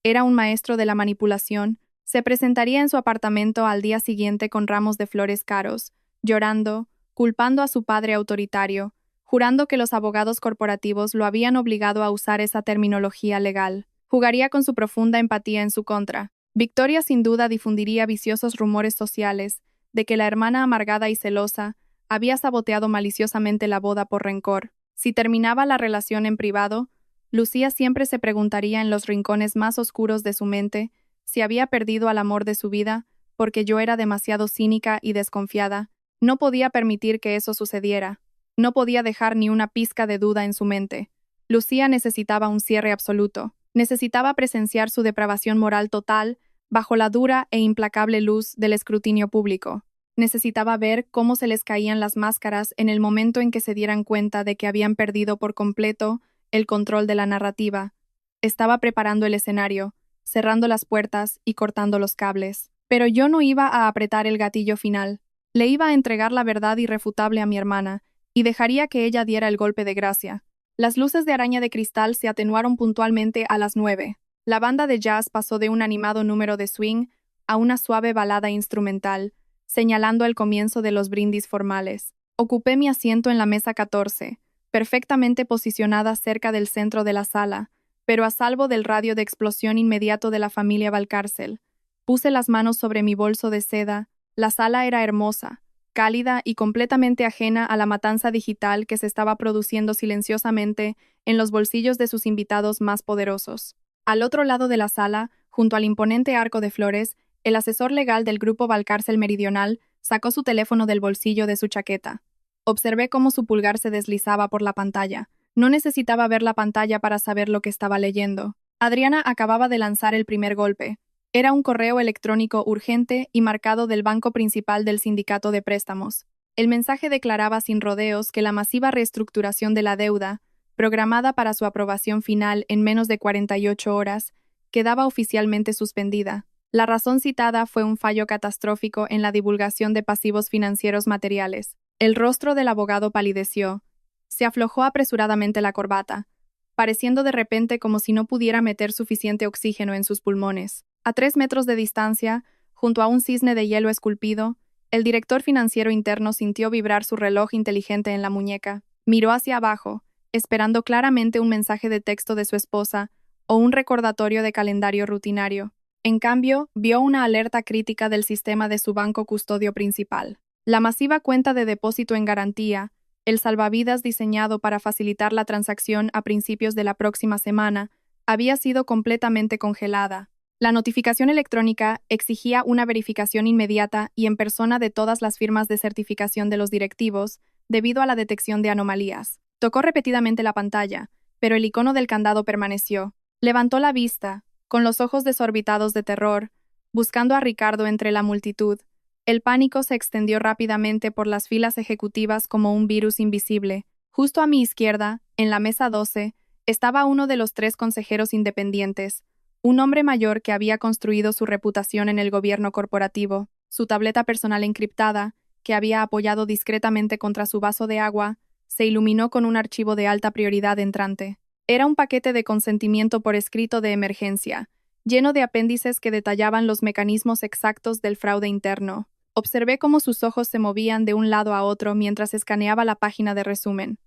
Era un maestro de la manipulación. Se presentaría en su apartamento al día siguiente con ramos de flores caros, llorando, culpando a su padre autoritario, jurando que los abogados corporativos lo habían obligado a usar esa terminología legal. Jugaría con su profunda empatía en su contra. Victoria sin duda difundiría viciosos rumores sociales de que la hermana amargada y celosa había saboteado maliciosamente la boda por rencor. Si terminaba la relación en privado, Lucía siempre se preguntaría en los rincones más oscuros de su mente si había perdido al amor de su vida, porque yo era demasiado cínica y desconfiada. No podía permitir que eso sucediera. No podía dejar ni una pizca de duda en su mente. Lucía necesitaba un cierre absoluto. Necesitaba presenciar su depravación moral total bajo la dura e implacable luz del escrutinio público. Necesitaba ver cómo se les caían las máscaras en el momento en que se dieran cuenta de que habían perdido por completo el control de la narrativa. Estaba preparando el escenario, cerrando las puertas y cortando los cables. Pero yo no iba a apretar el gatillo final. Le iba a entregar la verdad irrefutable a mi hermana, y dejaría que ella diera el golpe de gracia. Las luces de araña de cristal se atenuaron puntualmente a las 9. La banda de jazz pasó de un animado número de swing a una suave balada instrumental, señalando el comienzo de los brindis formales. Ocupé mi asiento en la mesa 14, perfectamente posicionada cerca del centro de la sala, pero a salvo del radio de explosión inmediato de la familia Valcárcel. Puse las manos sobre mi bolso de seda. La sala era hermosa, cálida y completamente ajena a la matanza digital que se estaba produciendo silenciosamente en los bolsillos de sus invitados más poderosos. Al otro lado de la sala, junto al imponente arco de flores, el asesor legal del Grupo Valcárcel Meridional sacó su teléfono del bolsillo de su chaqueta. Observé cómo su pulgar se deslizaba por la pantalla. No necesitaba ver la pantalla para saber lo que estaba leyendo. Adriana acababa de lanzar el primer golpe. Era un correo electrónico urgente y marcado del banco principal del sindicato de préstamos. El mensaje declaraba sin rodeos que la masiva reestructuración de la deuda, programada para su aprobación final en menos de 48 horas, quedaba oficialmente suspendida. La razón citada fue un fallo catastrófico en la divulgación de pasivos financieros materiales. El rostro del abogado palideció. Se aflojó apresuradamente la corbata, pareciendo de repente como si no pudiera meter suficiente oxígeno en sus pulmones. A 3 metros de distancia, junto a un cisne de hielo esculpido, el director financiero interno sintió vibrar su reloj inteligente en la muñeca. Miró hacia abajo, esperando claramente un mensaje de texto de su esposa o un recordatorio de calendario rutinario. En cambio, vio una alerta crítica del sistema de su banco custodio principal. La masiva cuenta de depósito en garantía, el salvavidas diseñado para facilitar la transacción a principios de la próxima semana, había sido completamente congelada. La notificación electrónica exigía una verificación inmediata y en persona de todas las firmas de certificación de los directivos, debido a la detección de anomalías. Tocó repetidamente la pantalla, pero el icono del candado permaneció. Levantó la vista, con los ojos desorbitados de terror, buscando a Ricardo entre la multitud. El pánico se extendió rápidamente por las filas ejecutivas como un virus invisible. Justo a mi izquierda, en la mesa 12, estaba uno de los 3 consejeros independientes, un hombre mayor que había construido su reputación en el gobierno corporativo. Su tableta personal encriptada, que había apoyado discretamente contra su vaso de agua, se iluminó con un archivo de alta prioridad entrante. Era un paquete de consentimiento por escrito de emergencia, lleno de apéndices que detallaban los mecanismos exactos del fraude interno. Observé cómo sus ojos se movían de un lado a otro mientras escaneaba la página de resumen.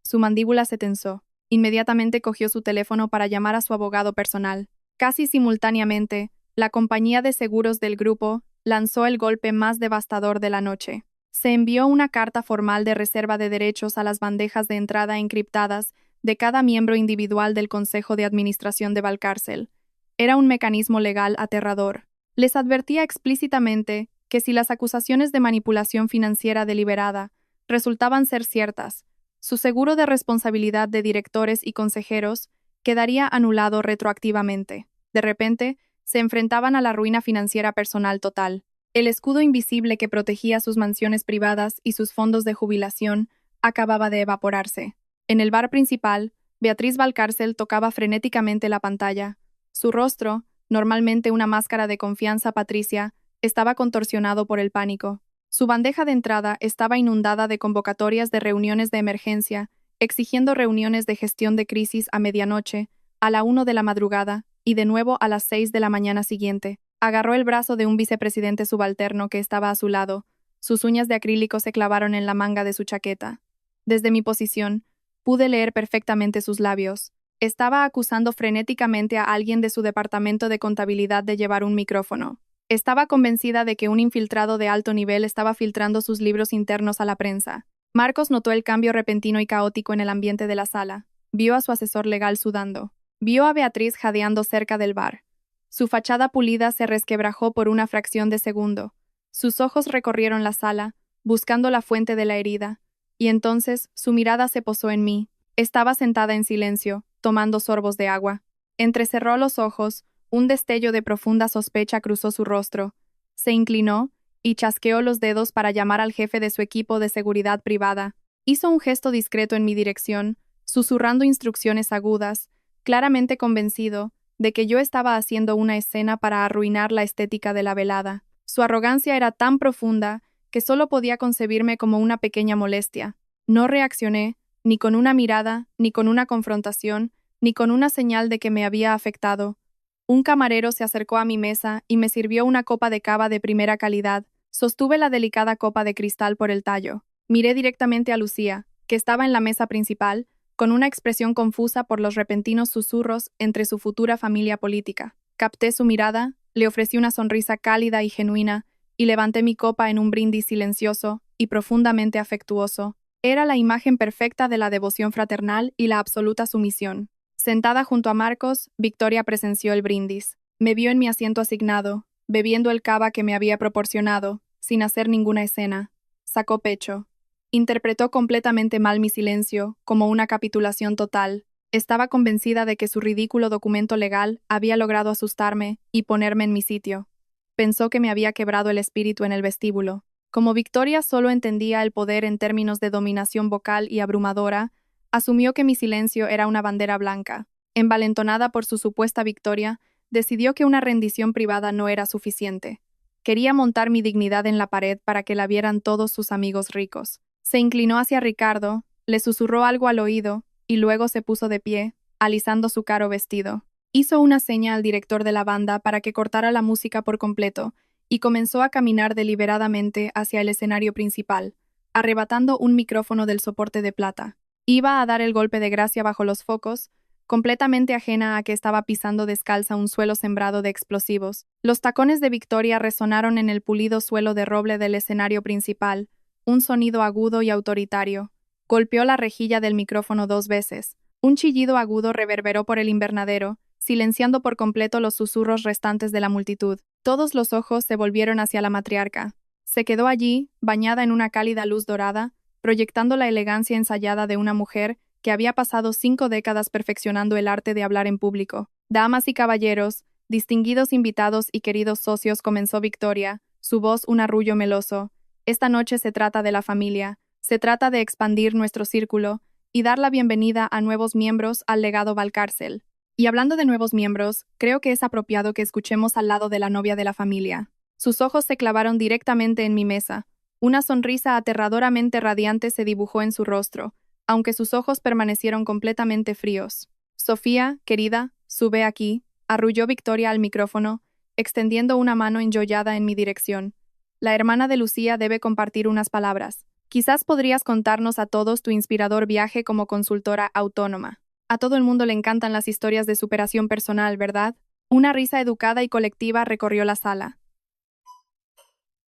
Su mandíbula se tensó. Inmediatamente cogió su teléfono para llamar a su abogado personal. Casi simultáneamente, la compañía de seguros del grupo lanzó el golpe más devastador de la noche. Se envió una carta formal de reserva de derechos a las bandejas de entrada encriptadas de cada miembro individual del Consejo de Administración de Valcárcel. Era un mecanismo legal aterrador. Les advertía explícitamente que si las acusaciones de manipulación financiera deliberada resultaban ser ciertas, su seguro de responsabilidad de directores y consejeros quedaría anulado retroactivamente. De repente, se enfrentaban a la ruina financiera personal total. El escudo invisible que protegía sus mansiones privadas y sus fondos de jubilación acababa de evaporarse. En el bar principal, Beatriz Valcárcel tocaba frenéticamente la pantalla. Su rostro, normalmente una máscara de confianza patricia, estaba contorsionado por el pánico. Su bandeja de entrada estaba inundada de convocatorias de reuniones de emergencia, exigiendo reuniones de gestión de crisis a medianoche, a la 1 de la madrugada y de nuevo a las 6 de la mañana siguiente. Agarró el brazo de un vicepresidente subalterno que estaba a su lado. Sus uñas de acrílico se clavaron en la manga de su chaqueta. Desde mi posición, pude leer perfectamente sus labios. Estaba acusando frenéticamente a alguien de su departamento de contabilidad de llevar un micrófono. Estaba convencida de que un infiltrado de alto nivel estaba filtrando sus libros internos a la prensa. Marcos notó el cambio repentino y caótico en el ambiente de la sala. Vio a su asesor legal sudando. Vio a Beatriz jadeando cerca del bar. Su fachada pulida se resquebrajó por una fracción de segundo. Sus ojos recorrieron la sala, buscando la fuente de la herida, y entonces su mirada se posó en mí. Estaba sentada en silencio, tomando sorbos de agua. Entrecerró los ojos. Un destello de profunda sospecha cruzó su rostro. Se inclinó y chasqueó los dedos para llamar al jefe de su equipo de seguridad privada. Hizo un gesto discreto en mi dirección, susurrando instrucciones agudas, claramente convencido de que yo estaba haciendo una escena para arruinar la estética de la velada. Su arrogancia era tan profunda que solo podía concebirme como una pequeña molestia. No reaccioné, ni con una mirada, ni con una confrontación, ni con una señal de que me había afectado. Un camarero se acercó a mi mesa y me sirvió una copa de cava de primera calidad. Sostuve la delicada copa de cristal por el tallo. Miré directamente a Lucía, que estaba en la mesa principal, con una expresión confusa por los repentinos susurros entre su futura familia política. Capté su mirada, le ofrecí una sonrisa cálida y genuina, y levanté mi copa en un brindis silencioso y profundamente afectuoso. Era la imagen perfecta de la devoción fraternal y la absoluta sumisión. Sentada junto a Marcos, Victoria presenció el brindis. Me vio en mi asiento asignado, bebiendo el cava que me había proporcionado, sin hacer ninguna escena. Sacó pecho. Interpretó completamente mal mi silencio, como una capitulación total. Estaba convencida de que su ridículo documento legal había logrado asustarme y ponerme en mi sitio. Pensó que me había quebrado el espíritu en el vestíbulo. Como Victoria solo entendía el poder en términos de dominación vocal y abrumadora, asumió que mi silencio era una bandera blanca. Envalentonada por su supuesta victoria, decidió que una rendición privada no era suficiente. Quería montar mi dignidad en la pared para que la vieran todos sus amigos ricos. Se inclinó hacia Ricardo, le susurró algo al oído, y luego se puso de pie, alisando su caro vestido. Hizo una seña al director de la banda para que cortara la música por completo, y comenzó a caminar deliberadamente hacia el escenario principal, arrebatando un micrófono del soporte de plata. Iba a dar el golpe de gracia bajo los focos, completamente ajena a que estaba pisando descalza un suelo sembrado de explosivos. Los tacones de Victoria resonaron en el pulido suelo de roble del escenario principal, un sonido agudo y autoritario. Golpeó la rejilla del micrófono 2 veces. Un chillido agudo reverberó por el invernadero, silenciando por completo los susurros restantes de la multitud. Todos los ojos se volvieron hacia la matriarca. Se quedó allí, bañada en una cálida luz dorada, proyectando la elegancia ensayada de una mujer que había pasado 5 décadas perfeccionando el arte de hablar en público. Damas y caballeros, distinguidos invitados y queridos socios, comenzó Victoria, su voz un arrullo meloso. Esta noche se trata de la familia, se trata de expandir nuestro círculo y dar la bienvenida a nuevos miembros al legado Valcárcel. Y hablando de nuevos miembros, creo que es apropiado que escuchemos al lado de la novia de la familia. Sus ojos se clavaron directamente en mi mesa. Una sonrisa aterradoramente radiante se dibujó en su rostro, aunque sus ojos permanecieron completamente fríos. Sofía, querida, sube aquí, arrulló Victoria al micrófono, extendiendo una mano enjollada en mi dirección. La hermana de Lucía debe compartir unas palabras. Quizás podrías contarnos a todos tu inspirador viaje como consultora autónoma. A todo el mundo le encantan las historias de superación personal, ¿verdad? Una risa educada y colectiva recorrió la sala.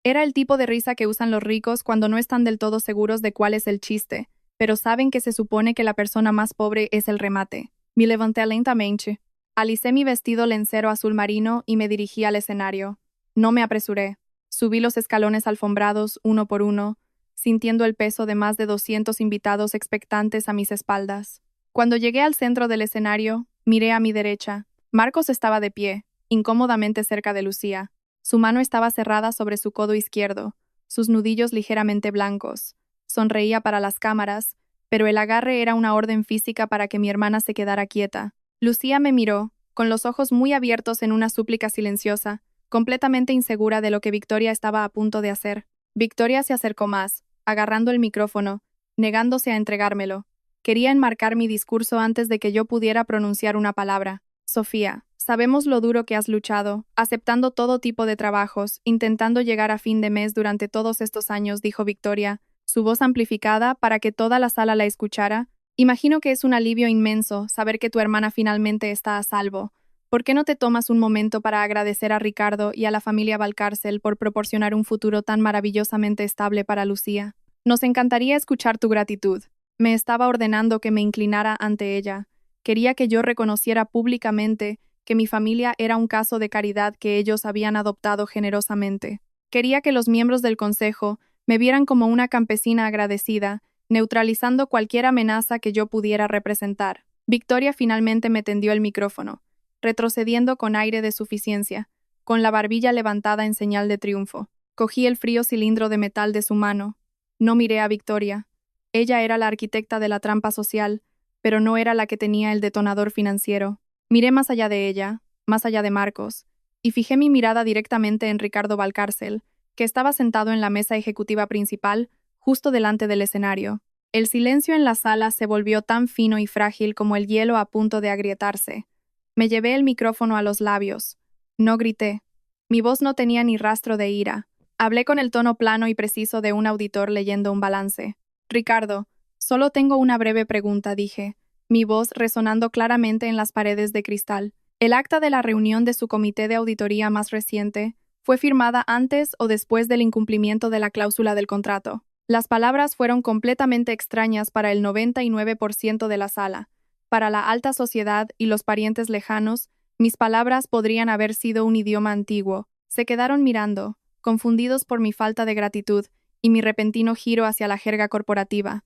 Era el tipo de risa que usan los ricos cuando no están del todo seguros de cuál es el chiste, pero saben que se supone que la persona más pobre es el remate. Me levanté lentamente. Alicé mi vestido lencero azul marino y me dirigí al escenario. No me apresuré. Subí los escalones alfombrados uno por uno, sintiendo el peso de más de 200 invitados expectantes a mis espaldas. Cuando llegué al centro del escenario, miré a mi derecha. Marcos estaba de pie, incómodamente cerca de Lucía. Su mano estaba cerrada sobre su codo izquierdo, sus nudillos ligeramente blancos. Sonreía para las cámaras, pero el agarre era una orden física para que mi hermana se quedara quieta. Lucía me miró, con los ojos muy abiertos en una súplica silenciosa, completamente insegura de lo que Victoria estaba a punto de hacer. Victoria se acercó más, agarrando el micrófono, negándose a entregármelo. Quería enmarcar mi discurso antes de que yo pudiera pronunciar una palabra. Sofía, sabemos lo duro que has luchado, aceptando todo tipo de trabajos, intentando llegar a fin de mes durante todos estos años, dijo Victoria, su voz amplificada para que toda la sala la escuchara. Imagino que es un alivio inmenso saber que tu hermana finalmente está a salvo. ¿Por qué no te tomas un momento para agradecer a Ricardo y a la familia Valcárcel por proporcionar un futuro tan maravillosamente estable para Lucía? Nos encantaría escuchar tu gratitud. Me estaba ordenando que me inclinara ante ella. Quería que yo reconociera públicamente que mi familia era un caso de caridad que ellos habían adoptado generosamente. Quería que los miembros del consejo me vieran como una campesina agradecida, neutralizando cualquier amenaza que yo pudiera representar. Victoria finalmente me tendió el micrófono, retrocediendo con aire de suficiencia, con la barbilla levantada en señal de triunfo. Cogí el frío cilindro de metal de su mano. No miré a Victoria. Ella era la arquitecta de la trampa social, pero no era la que tenía el detonador financiero. Miré más allá de ella, más allá de Marcos, y fijé mi mirada directamente en Ricardo Valcárcel, que estaba sentado en la mesa ejecutiva principal, justo delante del escenario. El silencio en la sala se volvió tan fino y frágil como el hielo a punto de agrietarse. Me llevé el micrófono a los labios. No grité. Mi voz no tenía ni rastro de ira. Hablé con el tono plano y preciso de un auditor leyendo un balance. Ricardo, solo tengo una breve pregunta, dije, mi voz resonando claramente en las paredes de cristal. ¿El acta de la reunión de su comité de auditoría más reciente fue firmada antes o después del incumplimiento de la cláusula del contrato? Las palabras fueron completamente extrañas para el 99% de la sala. Para la alta sociedad y los parientes lejanos, mis palabras podrían haber sido un idioma antiguo. Se quedaron mirando, confundidos por mi falta de gratitud y mi repentino giro hacia la jerga corporativa.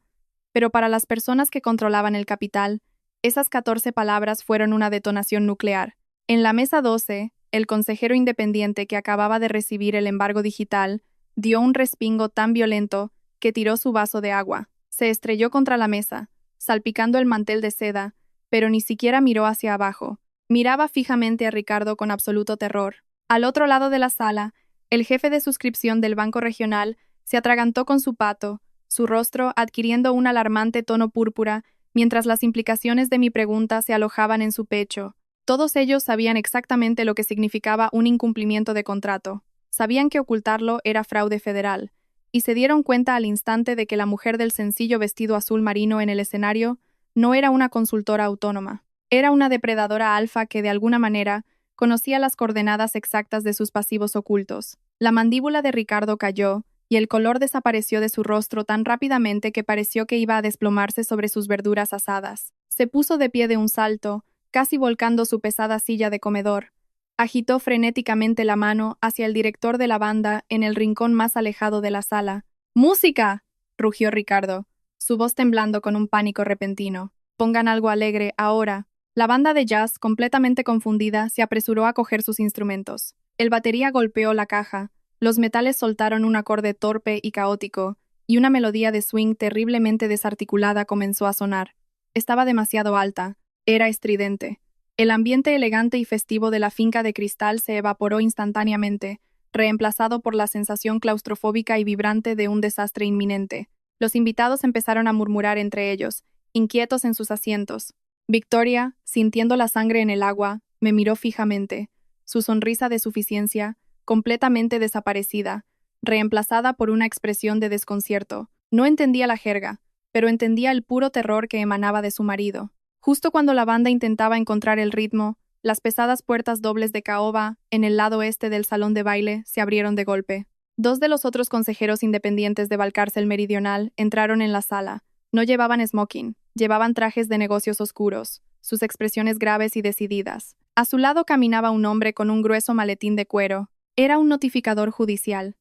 Pero para las personas que controlaban el capital, esas 14 palabras fueron una detonación nuclear. En la mesa 12, el consejero independiente que acababa de recibir el embargo digital dio un respingo tan violento que tiró su vaso de agua. Se estrelló contra la mesa, salpicando el mantel de seda, pero ni siquiera miró hacia abajo. Miraba fijamente a Ricardo con absoluto terror. Al otro lado de la sala, el jefe de suscripción del Banco Regional se atragantó con su pato, su rostro adquiriendo un alarmante tono púrpura, mientras las implicaciones de mi pregunta se alojaban en su pecho. Todos ellos sabían exactamente lo que significaba un incumplimiento de contrato. Sabían que ocultarlo era fraude federal, y se dieron cuenta al instante de que la mujer del sencillo vestido azul marino en el escenario no era una consultora autónoma. Era una depredadora alfa que, de alguna manera, conocía las coordenadas exactas de sus pasivos ocultos. La mandíbula de Ricardo cayó, y el color desapareció de su rostro tan rápidamente que pareció que iba a desplomarse sobre sus verduras asadas. Se puso de pie de un salto, casi volcando su pesada silla de comedor. Agitó frenéticamente la mano hacia el director de la banda en el rincón más alejado de la sala. ¡Música!, rugió Ricardo, su voz temblando con un pánico repentino. Pongan algo alegre, ahora. La banda de jazz, completamente confundida, se apresuró a coger sus instrumentos. El batería golpeó la caja, los metales soltaron un acorde torpe y caótico, y una melodía de swing terriblemente desarticulada comenzó a sonar. Estaba demasiado alta, era estridente. El ambiente elegante y festivo de la finca de cristal se evaporó instantáneamente, reemplazado por la sensación claustrofóbica y vibrante de un desastre inminente. Los invitados empezaron a murmurar entre ellos, inquietos en sus asientos. Victoria, sintiendo la sangre en el agua, me miró fijamente, su sonrisa de suficiencia, completamente desaparecida, reemplazada por una expresión de desconcierto. No entendía la jerga, pero entendía el puro terror que emanaba de su marido. Justo cuando la banda intentaba encontrar el ritmo, las pesadas puertas dobles de caoba, en el lado este del salón de baile, se abrieron de golpe. Dos de los otros consejeros independientes de Valcárcel Meridional entraron en la sala. No llevaban smoking, llevaban trajes de negocios oscuros, sus expresiones graves y decididas. A su lado caminaba un hombre con un grueso maletín de cuero. Era un notificador judicial.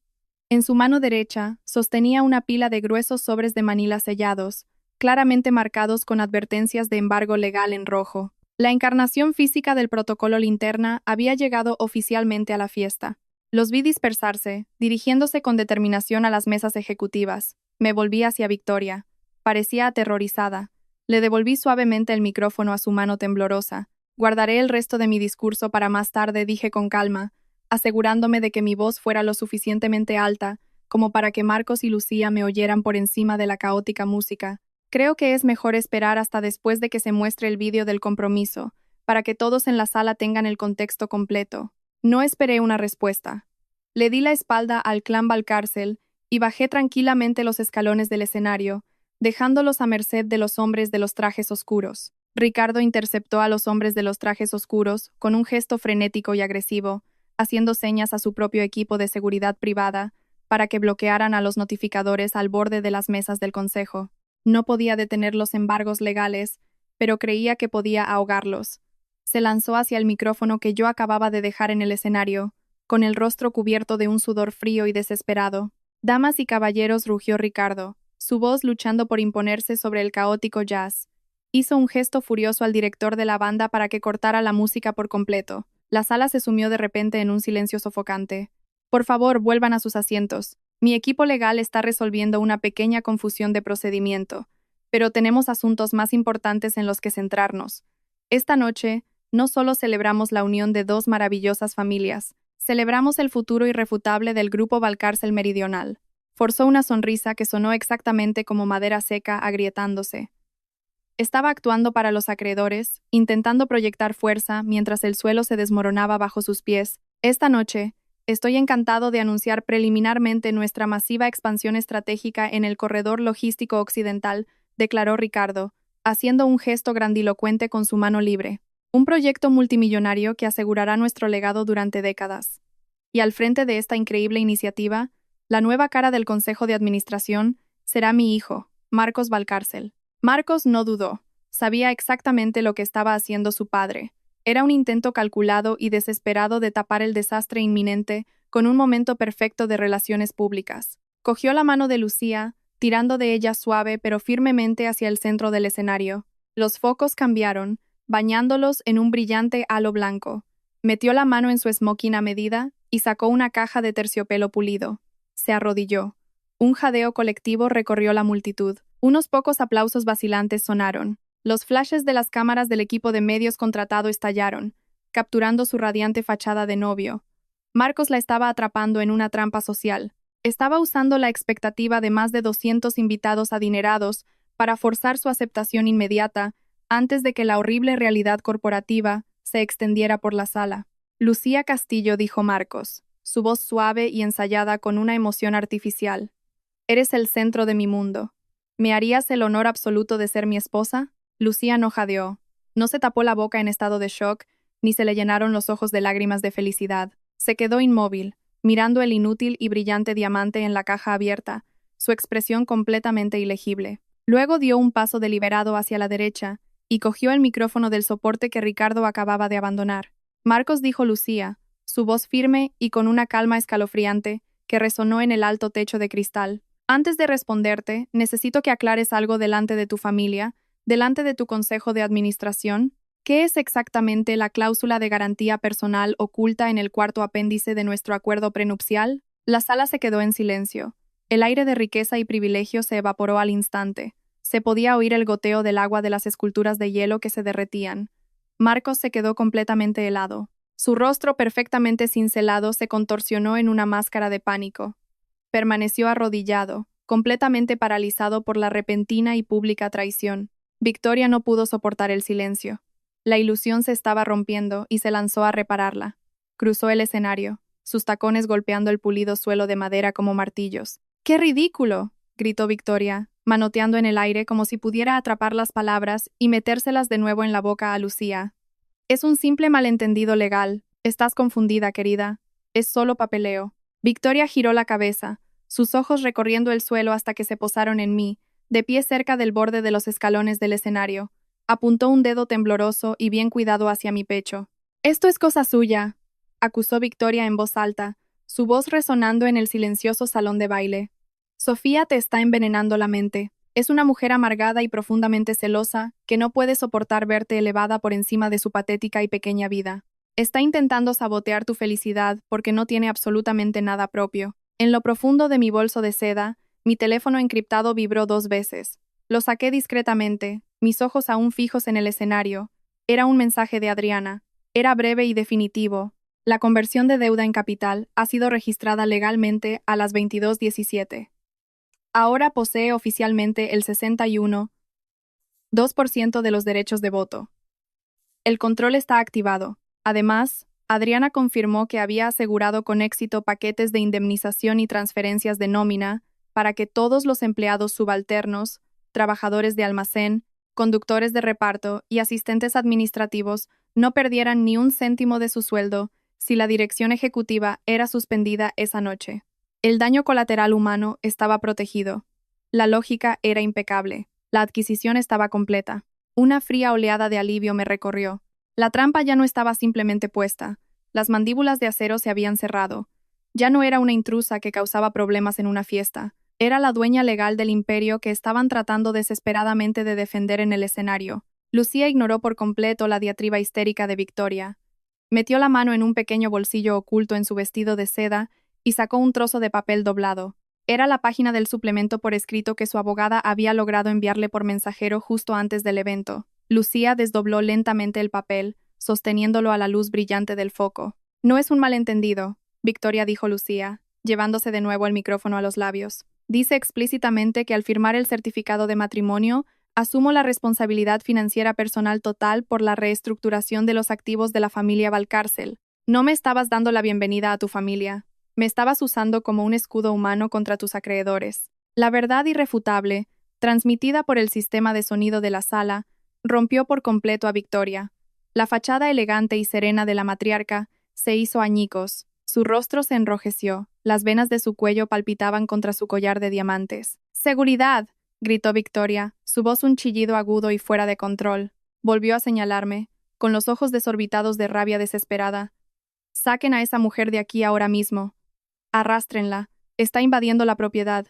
En su mano derecha sostenía una pila de gruesos sobres de Manila sellados, claramente marcados con advertencias de embargo legal en rojo. La encarnación física del protocolo linterna había llegado oficialmente a la fiesta. Los vi dispersarse, dirigiéndose con determinación a las mesas ejecutivas. Me volví hacia Victoria. Parecía aterrorizada. Le devolví suavemente el micrófono a su mano temblorosa. Guardaré el resto de mi discurso para más tarde, dije con calma, asegurándome de que mi voz fuera lo suficientemente alta como para que Marcos y Lucía me oyeran por encima de la caótica música. Creo que es mejor esperar hasta después de que se muestre el vídeo del compromiso, para que todos en la sala tengan el contexto completo. No esperé una respuesta. Le di la espalda al clan Valcárcel y bajé tranquilamente los escalones del escenario, dejándolos a merced de los hombres de los trajes oscuros. Ricardo interceptó a los hombres de los trajes oscuros con un gesto frenético y agresivo, haciendo señas a su propio equipo de seguridad privada para que bloquearan a los notificadores al borde de las mesas del consejo. No podía detener los embargos legales, pero creía que podía ahogarlos. Se lanzó hacia el micrófono que yo acababa de dejar en el escenario, con el rostro cubierto de un sudor frío y desesperado. «Damas y caballeros», rugió Ricardo, su voz luchando por imponerse sobre el caótico jazz. Hizo un gesto furioso al director de la banda para que cortara la música por completo. La sala se sumió de repente en un silencio sofocante. «Por favor, vuelvan a sus asientos. Mi equipo legal está resolviendo una pequeña confusión de procedimiento, pero tenemos asuntos más importantes en los que centrarnos. Esta noche, no solo celebramos la unión de dos maravillosas familias, celebramos el futuro irrefutable del Grupo Valcárcel Meridional. Forzó una sonrisa que sonó exactamente como madera seca agrietándose. Estaba actuando para los acreedores, intentando proyectar fuerza mientras el suelo se desmoronaba bajo sus pies. Esta noche, estoy encantado de anunciar preliminarmente nuestra masiva expansión estratégica en el corredor logístico occidental, declaró Ricardo, haciendo un gesto grandilocuente con su mano libre. Un proyecto multimillonario que asegurará nuestro legado durante décadas. Y al frente de esta increíble iniciativa, la nueva cara del Consejo de Administración será mi hijo, Marcos Valcárcel. Marcos no dudó. Sabía exactamente lo que estaba haciendo su padre. Era un intento calculado y desesperado de tapar el desastre inminente con un momento perfecto de relaciones públicas. Cogió la mano de Lucía, tirando de ella suave pero firmemente hacia el centro del escenario. Los focos cambiaron, bañándolos en un brillante halo blanco. Metió la mano en su smoking a medida y sacó una caja de terciopelo pulido. Se arrodilló. Un jadeo colectivo recorrió la multitud. Unos pocos aplausos vacilantes sonaron. Los flashes de las cámaras del equipo de medios contratado estallaron, capturando su radiante fachada de novio. Marcos la estaba atrapando en una trampa social. Estaba usando la expectativa de más de 200 invitados adinerados para forzar su aceptación inmediata antes de que la horrible realidad corporativa se extendiera por la sala. Lucía Castillo, dijo Marcos, su voz suave y ensayada con una emoción artificial. Eres el centro de mi mundo. ¿Me harías el honor absoluto de ser mi esposa? Lucía no jadeó. No se tapó la boca en estado de shock, ni se le llenaron los ojos de lágrimas de felicidad. Se quedó inmóvil, mirando el inútil y brillante diamante en la caja abierta, su expresión completamente ilegible. Luego dio un paso deliberado hacia la derecha y cogió el micrófono del soporte que Ricardo acababa de abandonar. Marcos, dijo Lucía, su voz firme y con una calma escalofriante que resonó en el alto techo de cristal. Antes de responderte, necesito que aclares algo delante de tu familia, delante de tu consejo de administración. ¿Qué es exactamente la cláusula de garantía personal oculta en el cuarto apéndice de nuestro acuerdo prenupcial? La sala se quedó en silencio. El aire de riqueza y privilegio se evaporó al instante. Se podía oír el goteo del agua de las esculturas de hielo que se derretían. Marcos se quedó completamente helado. Su rostro perfectamente cincelado se contorsionó en una máscara de pánico. Permaneció arrodillado, completamente paralizado por la repentina y pública traición. Victoria no pudo soportar el silencio. La ilusión se estaba rompiendo y se lanzó a repararla. Cruzó el escenario, sus tacones golpeando el pulido suelo de madera como martillos. ¡Qué ridículo!, gritó Victoria, manoteando en el aire como si pudiera atrapar las palabras y metérselas de nuevo en la boca a Lucía. Es un simple malentendido legal. Estás confundida, querida. Es solo papeleo. Victoria giró la cabeza, sus ojos recorriendo el suelo hasta que se posaron en mí, de pie cerca del borde de los escalones del escenario. Apuntó un dedo tembloroso y bien cuidado hacia mi pecho. «Esto es cosa suya», acusó Victoria en voz alta, su voz resonando en el silencioso salón de baile. «Sofía te está envenenando la mente. Es una mujer amargada y profundamente celosa que no puede soportar verte elevada por encima de su patética y pequeña vida. Está intentando sabotear tu felicidad porque no tiene absolutamente nada propio». En lo profundo de mi bolso de seda, mi teléfono encriptado vibró 2 veces. Lo saqué discretamente, mis ojos aún fijos en el escenario. Era un mensaje de Adriana. Era breve y definitivo. La conversión de deuda en capital ha sido registrada legalmente a las 22:17. Ahora posee oficialmente el 61,2% de los derechos de voto. El control está activado. Además, Adriana confirmó que había asegurado con éxito paquetes de indemnización y transferencias de nómina para que todos los empleados subalternos, trabajadores de almacén, conductores de reparto y asistentes administrativos no perdieran ni un céntimo de su sueldo si la dirección ejecutiva era suspendida esa noche. El daño colateral humano estaba protegido. La lógica era impecable. La adquisición estaba completa. Una fría oleada de alivio me recorrió. La trampa ya no estaba simplemente puesta. Las mandíbulas de acero se habían cerrado. Ya no era una intrusa que causaba problemas en una fiesta. Era la dueña legal del imperio que estaban tratando desesperadamente de defender en el escenario. Lucía ignoró por completo la diatriba histérica de Victoria. Metió la mano en un pequeño bolsillo oculto en su vestido de seda y sacó un trozo de papel doblado. Era la página del suplemento por escrito que su abogada había logrado enviarle por mensajero justo antes del evento. Lucía desdobló lentamente el papel, sosteniéndolo a la luz brillante del foco. No es un malentendido, Victoria dijo Lucía, llevándose de nuevo el micrófono a los labios. Dice explícitamente que al firmar el certificado de matrimonio, asumo la responsabilidad financiera personal total por la reestructuración de los activos de la familia Valcárcel. No me estabas dando la bienvenida a tu familia. Me estabas usando como un escudo humano contra tus acreedores. La verdad irrefutable, transmitida por el sistema de sonido de la sala, rompió por completo a Victoria. La fachada elegante y serena de la matriarca se hizo añicos, su rostro se enrojeció, las venas de su cuello palpitaban contra su collar de diamantes. ¡Seguridad!, gritó Victoria, su voz un chillido agudo y fuera de control. Volvió a señalarme, con los ojos desorbitados de rabia desesperada. «Saquen a esa mujer de aquí ahora mismo. Arrástrenla. Está invadiendo la propiedad.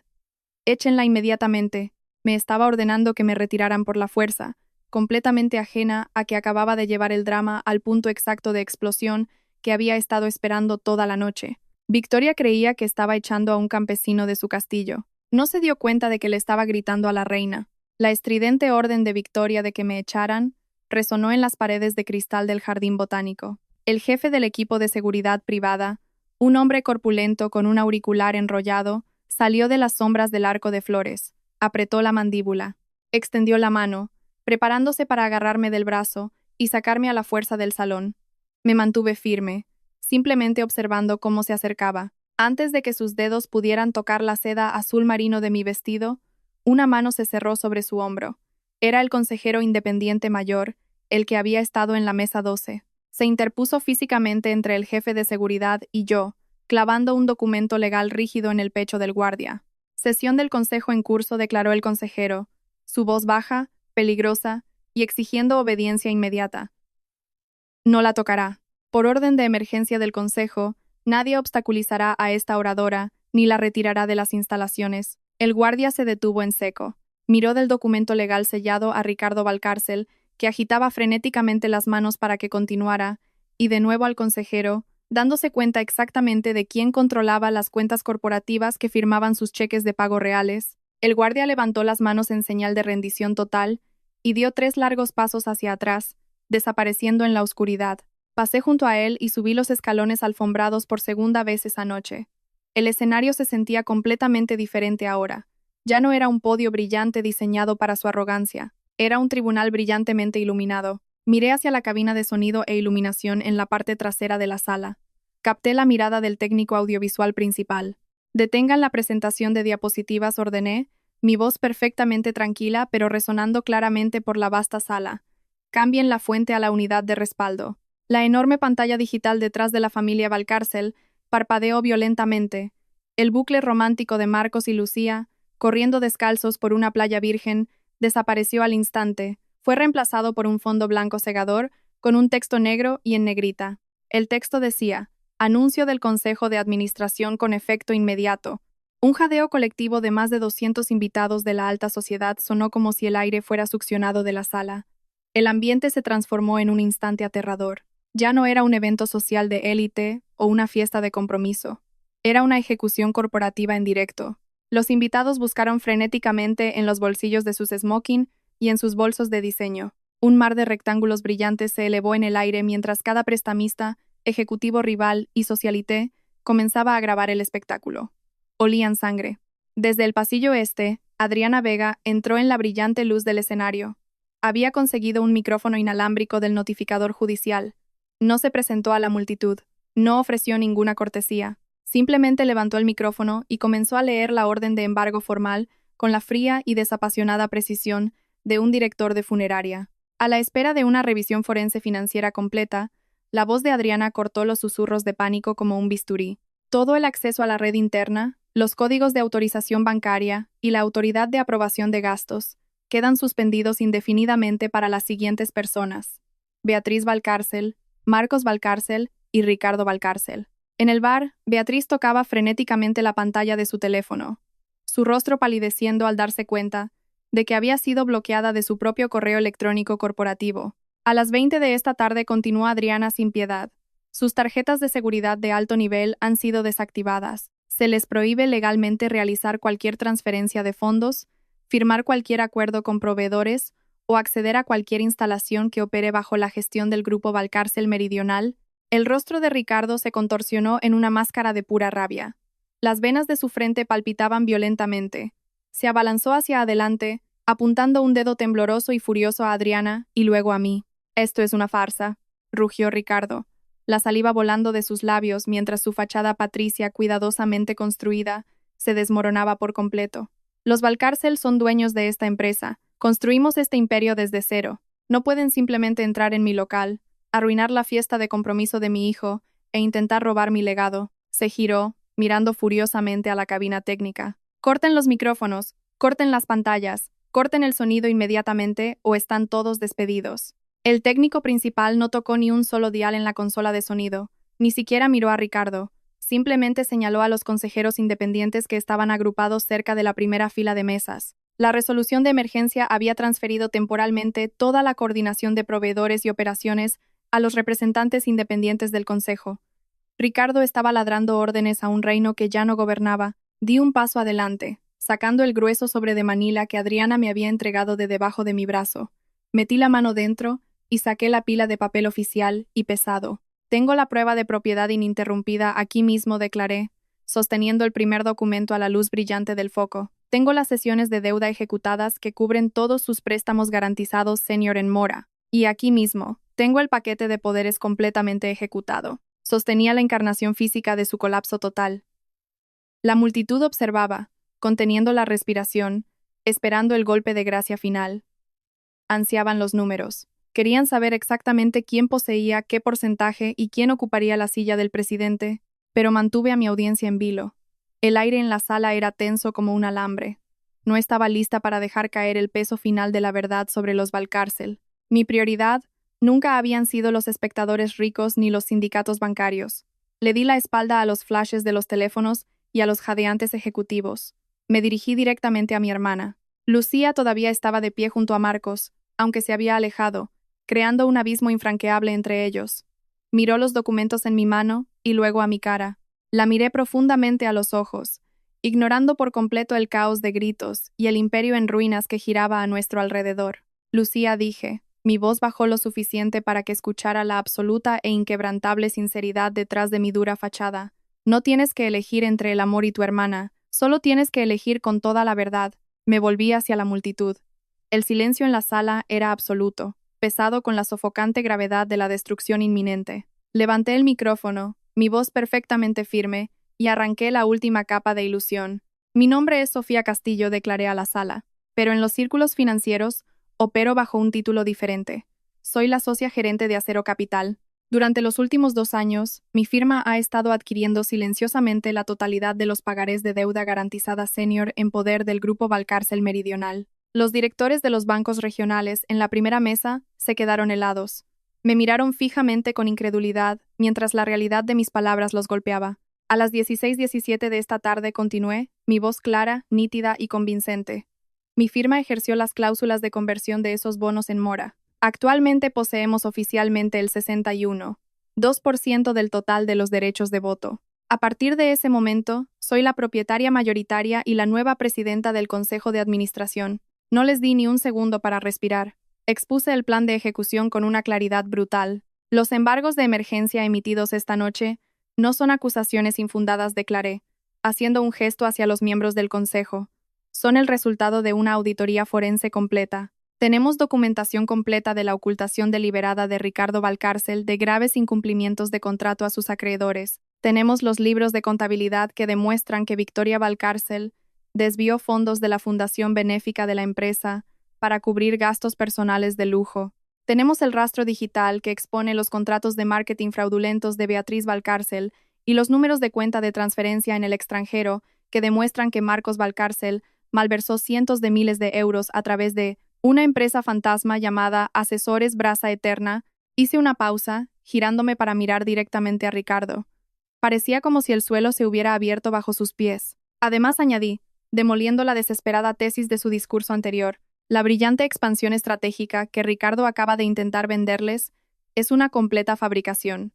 Échenla inmediatamente». Me estaba ordenando que me retiraran por la fuerza, completamente ajena a que acababa de llevar el drama al punto exacto de explosión que había estado esperando toda la noche. Victoria creía que estaba echando a un campesino de su castillo. No se dio cuenta de que le estaba gritando a la reina. La estridente orden de Victoria de que me echaran resonó en las paredes de cristal del jardín botánico. El jefe del equipo de seguridad privada, un hombre corpulento con un auricular enrollado, salió de las sombras del arco de flores, apretó la mandíbula, extendió la mano, preparándose para agarrarme del brazo y sacarme a la fuerza del salón. Me mantuve firme, simplemente observando cómo se acercaba. Antes de que sus dedos pudieran tocar la seda azul marino de mi vestido, una mano se cerró sobre su hombro. Era el consejero independiente mayor, el que había estado en la mesa 12. Se interpuso físicamente entre el jefe de seguridad y yo, clavando un documento legal rígido en el pecho del guardia. «Sesión del consejo en curso», declaró el consejero, su voz baja, peligrosa y exigiendo obediencia inmediata. «No la tocará. Por orden de emergencia del consejo, nadie obstaculizará a esta oradora ni la retirará de las instalaciones». El guardia se detuvo en seco. Miró del documento legal sellado a Ricardo Valcárcel, que agitaba frenéticamente las manos para que continuara, y de nuevo al consejero, dándose cuenta exactamente de quién controlaba las cuentas corporativas que firmaban sus cheques de pago reales. El guardia levantó las manos en señal de rendición total y dio 3 largos pasos hacia atrás, desapareciendo en la oscuridad. Pasé junto a él y subí los escalones alfombrados por segunda vez esa noche. El escenario se sentía completamente diferente ahora. Ya no era un podio brillante diseñado para su arrogancia. Era un tribunal brillantemente iluminado. Miré hacia la cabina de sonido e iluminación en la parte trasera de la sala. Capté la mirada del técnico audiovisual principal. «Detengan la presentación de diapositivas», ordené, mi voz perfectamente tranquila pero resonando claramente por la vasta sala. «Cambien la fuente a la unidad de respaldo». La enorme pantalla digital detrás de la familia Valcárcel parpadeó violentamente. El bucle romántico de Marcos y Lucía, corriendo descalzos por una playa virgen, desapareció al instante. Fue reemplazado por un fondo blanco cegador con un texto negro y en negrita. El texto decía: «Anuncio del Consejo de Administración con efecto inmediato». Un jadeo colectivo de más de 200 invitados de la alta sociedad sonó como si el aire fuera succionado de la sala. El ambiente se transformó en un instante aterrador. Ya no era un evento social de élite o una fiesta de compromiso. Era una ejecución corporativa en directo. Los invitados buscaron frenéticamente en los bolsillos de sus smoking y en sus bolsos de diseño. Un mar de rectángulos brillantes se elevó en el aire mientras cada prestamista, ejecutivo rival y socialité comenzaba a grabar el espectáculo. Olían sangre. Desde el pasillo este, Adriana Vega entró en la brillante luz del escenario. Había conseguido un micrófono inalámbrico del notificador judicial. No se presentó a la multitud. No ofreció ninguna cortesía. Simplemente levantó el micrófono y comenzó a leer la orden de embargo formal con la fría y desapasionada precisión de un director de funeraria. A la espera de una revisión forense financiera completa, la voz de Adriana cortó los susurros de pánico como un bisturí. Todo el acceso a la red interna, los códigos de autorización bancaria y la autoridad de aprobación de gastos quedan suspendidos indefinidamente para las siguientes personas: Beatriz Valcárcel, Marcos Valcárcel y Ricardo Valcárcel. En el bar, Beatriz tocaba frenéticamente la pantalla de su teléfono, su rostro palideciendo al darse cuenta de que había sido bloqueada de su propio correo electrónico corporativo. A las 20 de esta tarde continuó Adriana sin piedad. Sus tarjetas de seguridad de alto nivel han sido desactivadas. Se les prohíbe legalmente realizar cualquier transferencia de fondos, firmar cualquier acuerdo con proveedores o acceder a cualquier instalación que opere bajo la gestión del Grupo Valcárcel Meridional. El rostro de Ricardo se contorsionó en una máscara de pura rabia. Las venas de su frente palpitaban violentamente. Se abalanzó hacia adelante, apuntando un dedo tembloroso y furioso a Adriana y luego a mí. «Esto es una farsa», rugió Ricardo, la saliva volando de sus labios mientras su fachada patricia cuidadosamente construida se desmoronaba por completo. «Los Valcárcel son dueños de esta empresa. Construimos este imperio desde cero. No pueden simplemente entrar en mi local, arruinar la fiesta de compromiso de mi hijo e intentar robar mi legado». Se giró, mirando furiosamente a la cabina técnica. «Corten los micrófonos, corten las pantallas, corten el sonido inmediatamente o están todos despedidos». El técnico principal no tocó ni un solo dial en la consola de sonido, ni siquiera miró a Ricardo. Simplemente señaló a los consejeros independientes que estaban agrupados cerca de la primera fila de mesas. La resolución de emergencia había transferido temporalmente toda la coordinación de proveedores y operaciones a los representantes independientes del consejo. Ricardo estaba ladrando órdenes a un reino que ya no gobernaba. Di un paso adelante, sacando el grueso sobre de Manila que Adriana me había entregado de debajo de mi brazo. Metí la mano dentro y saqué la pila de papel oficial y pesado. «Tengo la prueba de propiedad ininterrumpida aquí mismo», declaré, sosteniendo el primer documento a la luz brillante del foco. «Tengo las sesiones de deuda ejecutadas que cubren todos sus préstamos garantizados senior en mora. Y aquí mismo, tengo el paquete de poderes completamente ejecutado». Sostenía la encarnación física de su colapso total. La multitud observaba, conteniendo la respiración, esperando el golpe de gracia final. Ansiaban los números. Querían saber exactamente quién poseía qué porcentaje y quién ocuparía la silla del presidente, pero mantuve a mi audiencia en vilo. El aire en la sala era tenso como un alambre. No estaba lista para dejar caer el peso final de la verdad sobre los Valcárcel. Mi prioridad nunca habían sido los espectadores ricos ni los sindicatos bancarios. Le di la espalda a los flashes de los teléfonos y a los jadeantes ejecutivos. Me dirigí directamente a mi hermana. Lucía todavía estaba de pie junto a Marcos, aunque se había alejado, creando un abismo infranqueable entre ellos. Miró los documentos en mi mano y luego a mi cara. La miré profundamente a los ojos, ignorando por completo el caos de gritos y el imperio en ruinas que giraba a nuestro alrededor. «Lucía», dije. Mi voz bajó lo suficiente para que escuchara la absoluta e inquebrantable sinceridad detrás de mi dura fachada. «No tienes que elegir entre el amor y tu hermana, solo tienes que elegir con toda la verdad». Me volví hacia la multitud. El silencio en la sala era absoluto, pesado con la sofocante gravedad de la destrucción inminente. Levanté el micrófono, mi voz perfectamente firme, y arranqué la última capa de ilusión. «Mi nombre es Sofía Castillo», declaré a la sala, «pero en los círculos financieros opero bajo un título diferente. Soy la socia gerente de Acero Capital. Durante los últimos 2 años, mi firma ha estado adquiriendo silenciosamente la totalidad de los pagarés de deuda garantizada senior en poder del Grupo Valcárcel Meridional». Los directores de los bancos regionales en la primera mesa se quedaron helados. Me miraron fijamente con incredulidad mientras la realidad de mis palabras los golpeaba. A las 16:17 de esta tarde continué, mi voz clara, nítida y convincente. Mi firma ejerció las cláusulas de conversión de esos bonos en mora. Actualmente poseemos oficialmente el 61,2% del total de los derechos de voto. A partir de ese momento, soy la propietaria mayoritaria y la nueva presidenta del Consejo de Administración. No les di ni un segundo para respirar. Expuse el plan de ejecución con una claridad brutal. «Los embargos de emergencia emitidos esta noche no son acusaciones infundadas», declaré, haciendo un gesto hacia los miembros del Consejo. «Son el resultado de una auditoría forense completa. Tenemos documentación completa de la ocultación deliberada de Ricardo Valcárcel de graves incumplimientos de contrato a sus acreedores. Tenemos los libros de contabilidad que demuestran que Victoria Valcárcel desvió fondos de la fundación benéfica de la empresa para cubrir gastos personales de lujo. Tenemos el rastro digital que expone los contratos de marketing fraudulentos de Beatriz Valcárcel y los números de cuenta de transferencia en el extranjero que demuestran que Marcos Valcárcel malversó cientos de miles de euros a través de una empresa fantasma llamada Asesores Brasa Eterna». Hice una pausa, girándome para mirar directamente a Ricardo. Parecía como si el suelo se hubiera abierto bajo sus pies. Además, añadí, demoliendo la desesperada tesis de su discurso anterior, la brillante expansión estratégica que Ricardo acaba de intentar venderles es una completa fabricación.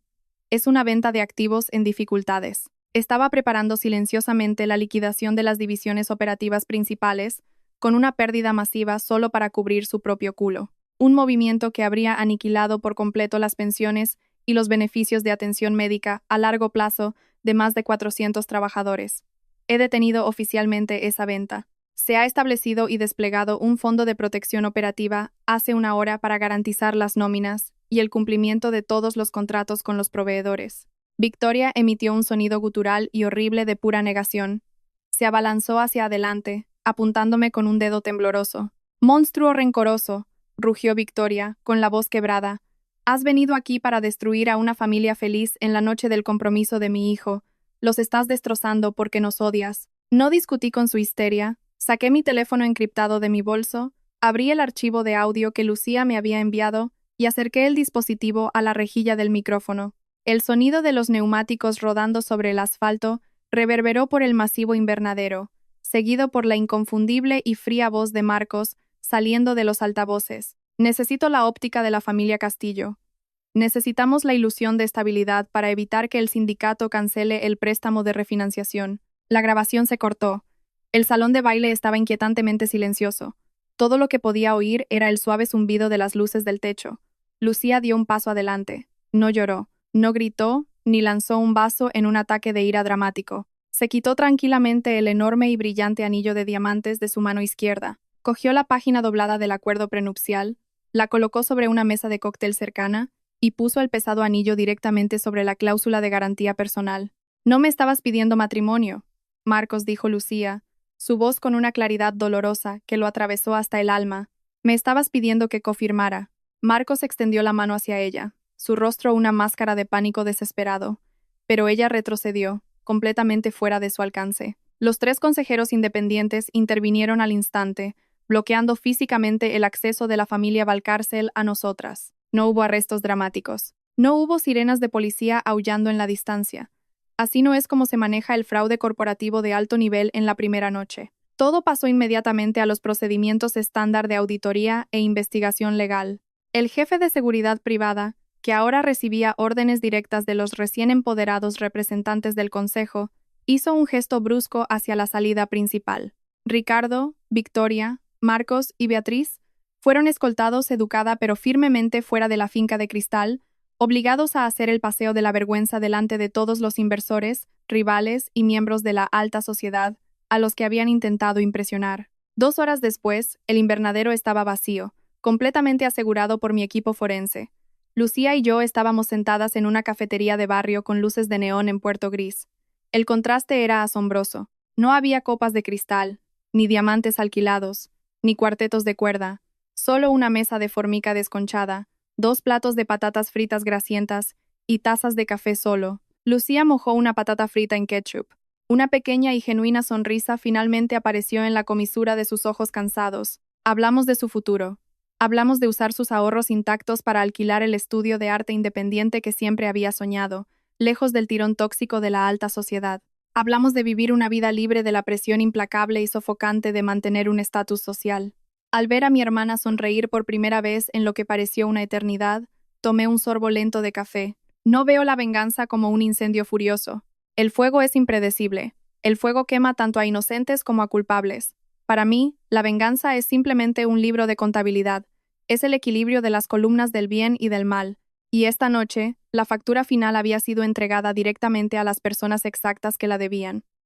Es una venta de activos en dificultades. Estaba preparando silenciosamente la liquidación de las divisiones operativas principales, con una pérdida masiva solo para cubrir su propio culo. Un movimiento que habría aniquilado por completo las pensiones y los beneficios de atención médica a largo plazo de más de 400 trabajadores. He detenido oficialmente esa venta. Se ha establecido y desplegado un fondo de protección operativa hace una hora para garantizar las nóminas y el cumplimiento de todos los contratos con los proveedores. Victoria emitió un sonido gutural y horrible de pura negación. Se abalanzó hacia adelante, apuntándome con un dedo tembloroso. «Monstruo rencoroso», rugió Victoria, con la voz quebrada. «Has venido aquí para destruir a una familia feliz en la noche del compromiso de mi hijo. Los estás destrozando porque nos odias». No discutí con su histeria. Saqué mi teléfono encriptado de mi bolso, abrí el archivo de audio que Lucía me había enviado y acerqué el dispositivo a la rejilla del micrófono. El sonido de los neumáticos rodando sobre el asfalto reverberó por el masivo invernadero, seguido por la inconfundible y fría voz de Marcos saliendo de los altavoces. «Necesito la óptica de la familia Castillo. Necesitamos la ilusión de estabilidad para evitar que el sindicato cancele el préstamo de refinanciación». La grabación se cortó. El salón de baile estaba inquietantemente silencioso. Todo lo que podía oír era el suave zumbido de las luces del techo. Lucía dio un paso adelante. No lloró, no gritó, ni lanzó un vaso en un ataque de ira dramático. Se quitó tranquilamente el enorme y brillante anillo de diamantes de su mano izquierda. Cogió la página doblada del acuerdo prenupcial, la colocó sobre una mesa de cóctel cercana y puso el pesado anillo directamente sobre la cláusula de garantía personal. «No me estabas pidiendo matrimonio», Marcos, dijo Lucía, su voz con una claridad dolorosa que lo atravesó hasta el alma. «Me estabas pidiendo que confirmara». Marcos extendió la mano hacia ella, su rostro una máscara de pánico desesperado, pero ella retrocedió, completamente fuera de su alcance. Los 3 consejeros independientes intervinieron al instante, bloqueando físicamente el acceso de la familia Valcárcel a nosotras. No hubo arrestos dramáticos. No hubo sirenas de policía aullando en la distancia. Así no es como se maneja el fraude corporativo de alto nivel en la primera noche. Todo pasó inmediatamente a los procedimientos estándar de auditoría e investigación legal. El jefe de seguridad privada, que ahora recibía órdenes directas de los recién empoderados representantes del Consejo, hizo un gesto brusco hacia la salida principal. Ricardo, Victoria, Marcos y Beatriz fueron escoltados educada pero firmemente fuera de la finca de cristal, obligados a hacer el paseo de la vergüenza delante de todos los inversores, rivales y miembros de la alta sociedad a los que habían intentado impresionar. 2 horas después, el invernadero estaba vacío, completamente asegurado por mi equipo forense. Lucía y yo estábamos sentadas en una cafetería de barrio con luces de neón en Puerto Gris. El contraste era asombroso. No había copas de cristal, ni diamantes alquilados, ni cuartetos de cuerda, solo una mesa de formica desconchada, 2 platos de patatas fritas grasientas y tazas de café solo. Lucía mojó una patata frita en ketchup. Una pequeña y genuina sonrisa finalmente apareció en la comisura de sus ojos cansados. Hablamos de su futuro. Hablamos de usar sus ahorros intactos para alquilar el estudio de arte independiente que siempre había soñado, lejos del tirón tóxico de la alta sociedad. Hablamos de vivir una vida libre de la presión implacable y sofocante de mantener un estatus social. Al ver a mi hermana sonreír por primera vez en lo que pareció una eternidad, tomé un sorbo lento de café. No veo la venganza como un incendio furioso. El fuego es impredecible. El fuego quema tanto a inocentes como a culpables. Para mí, la venganza es simplemente un libro de contabilidad. Es el equilibrio de las columnas del bien y del mal. Y esta noche, la factura final había sido entregada directamente a las personas exactas que la debían.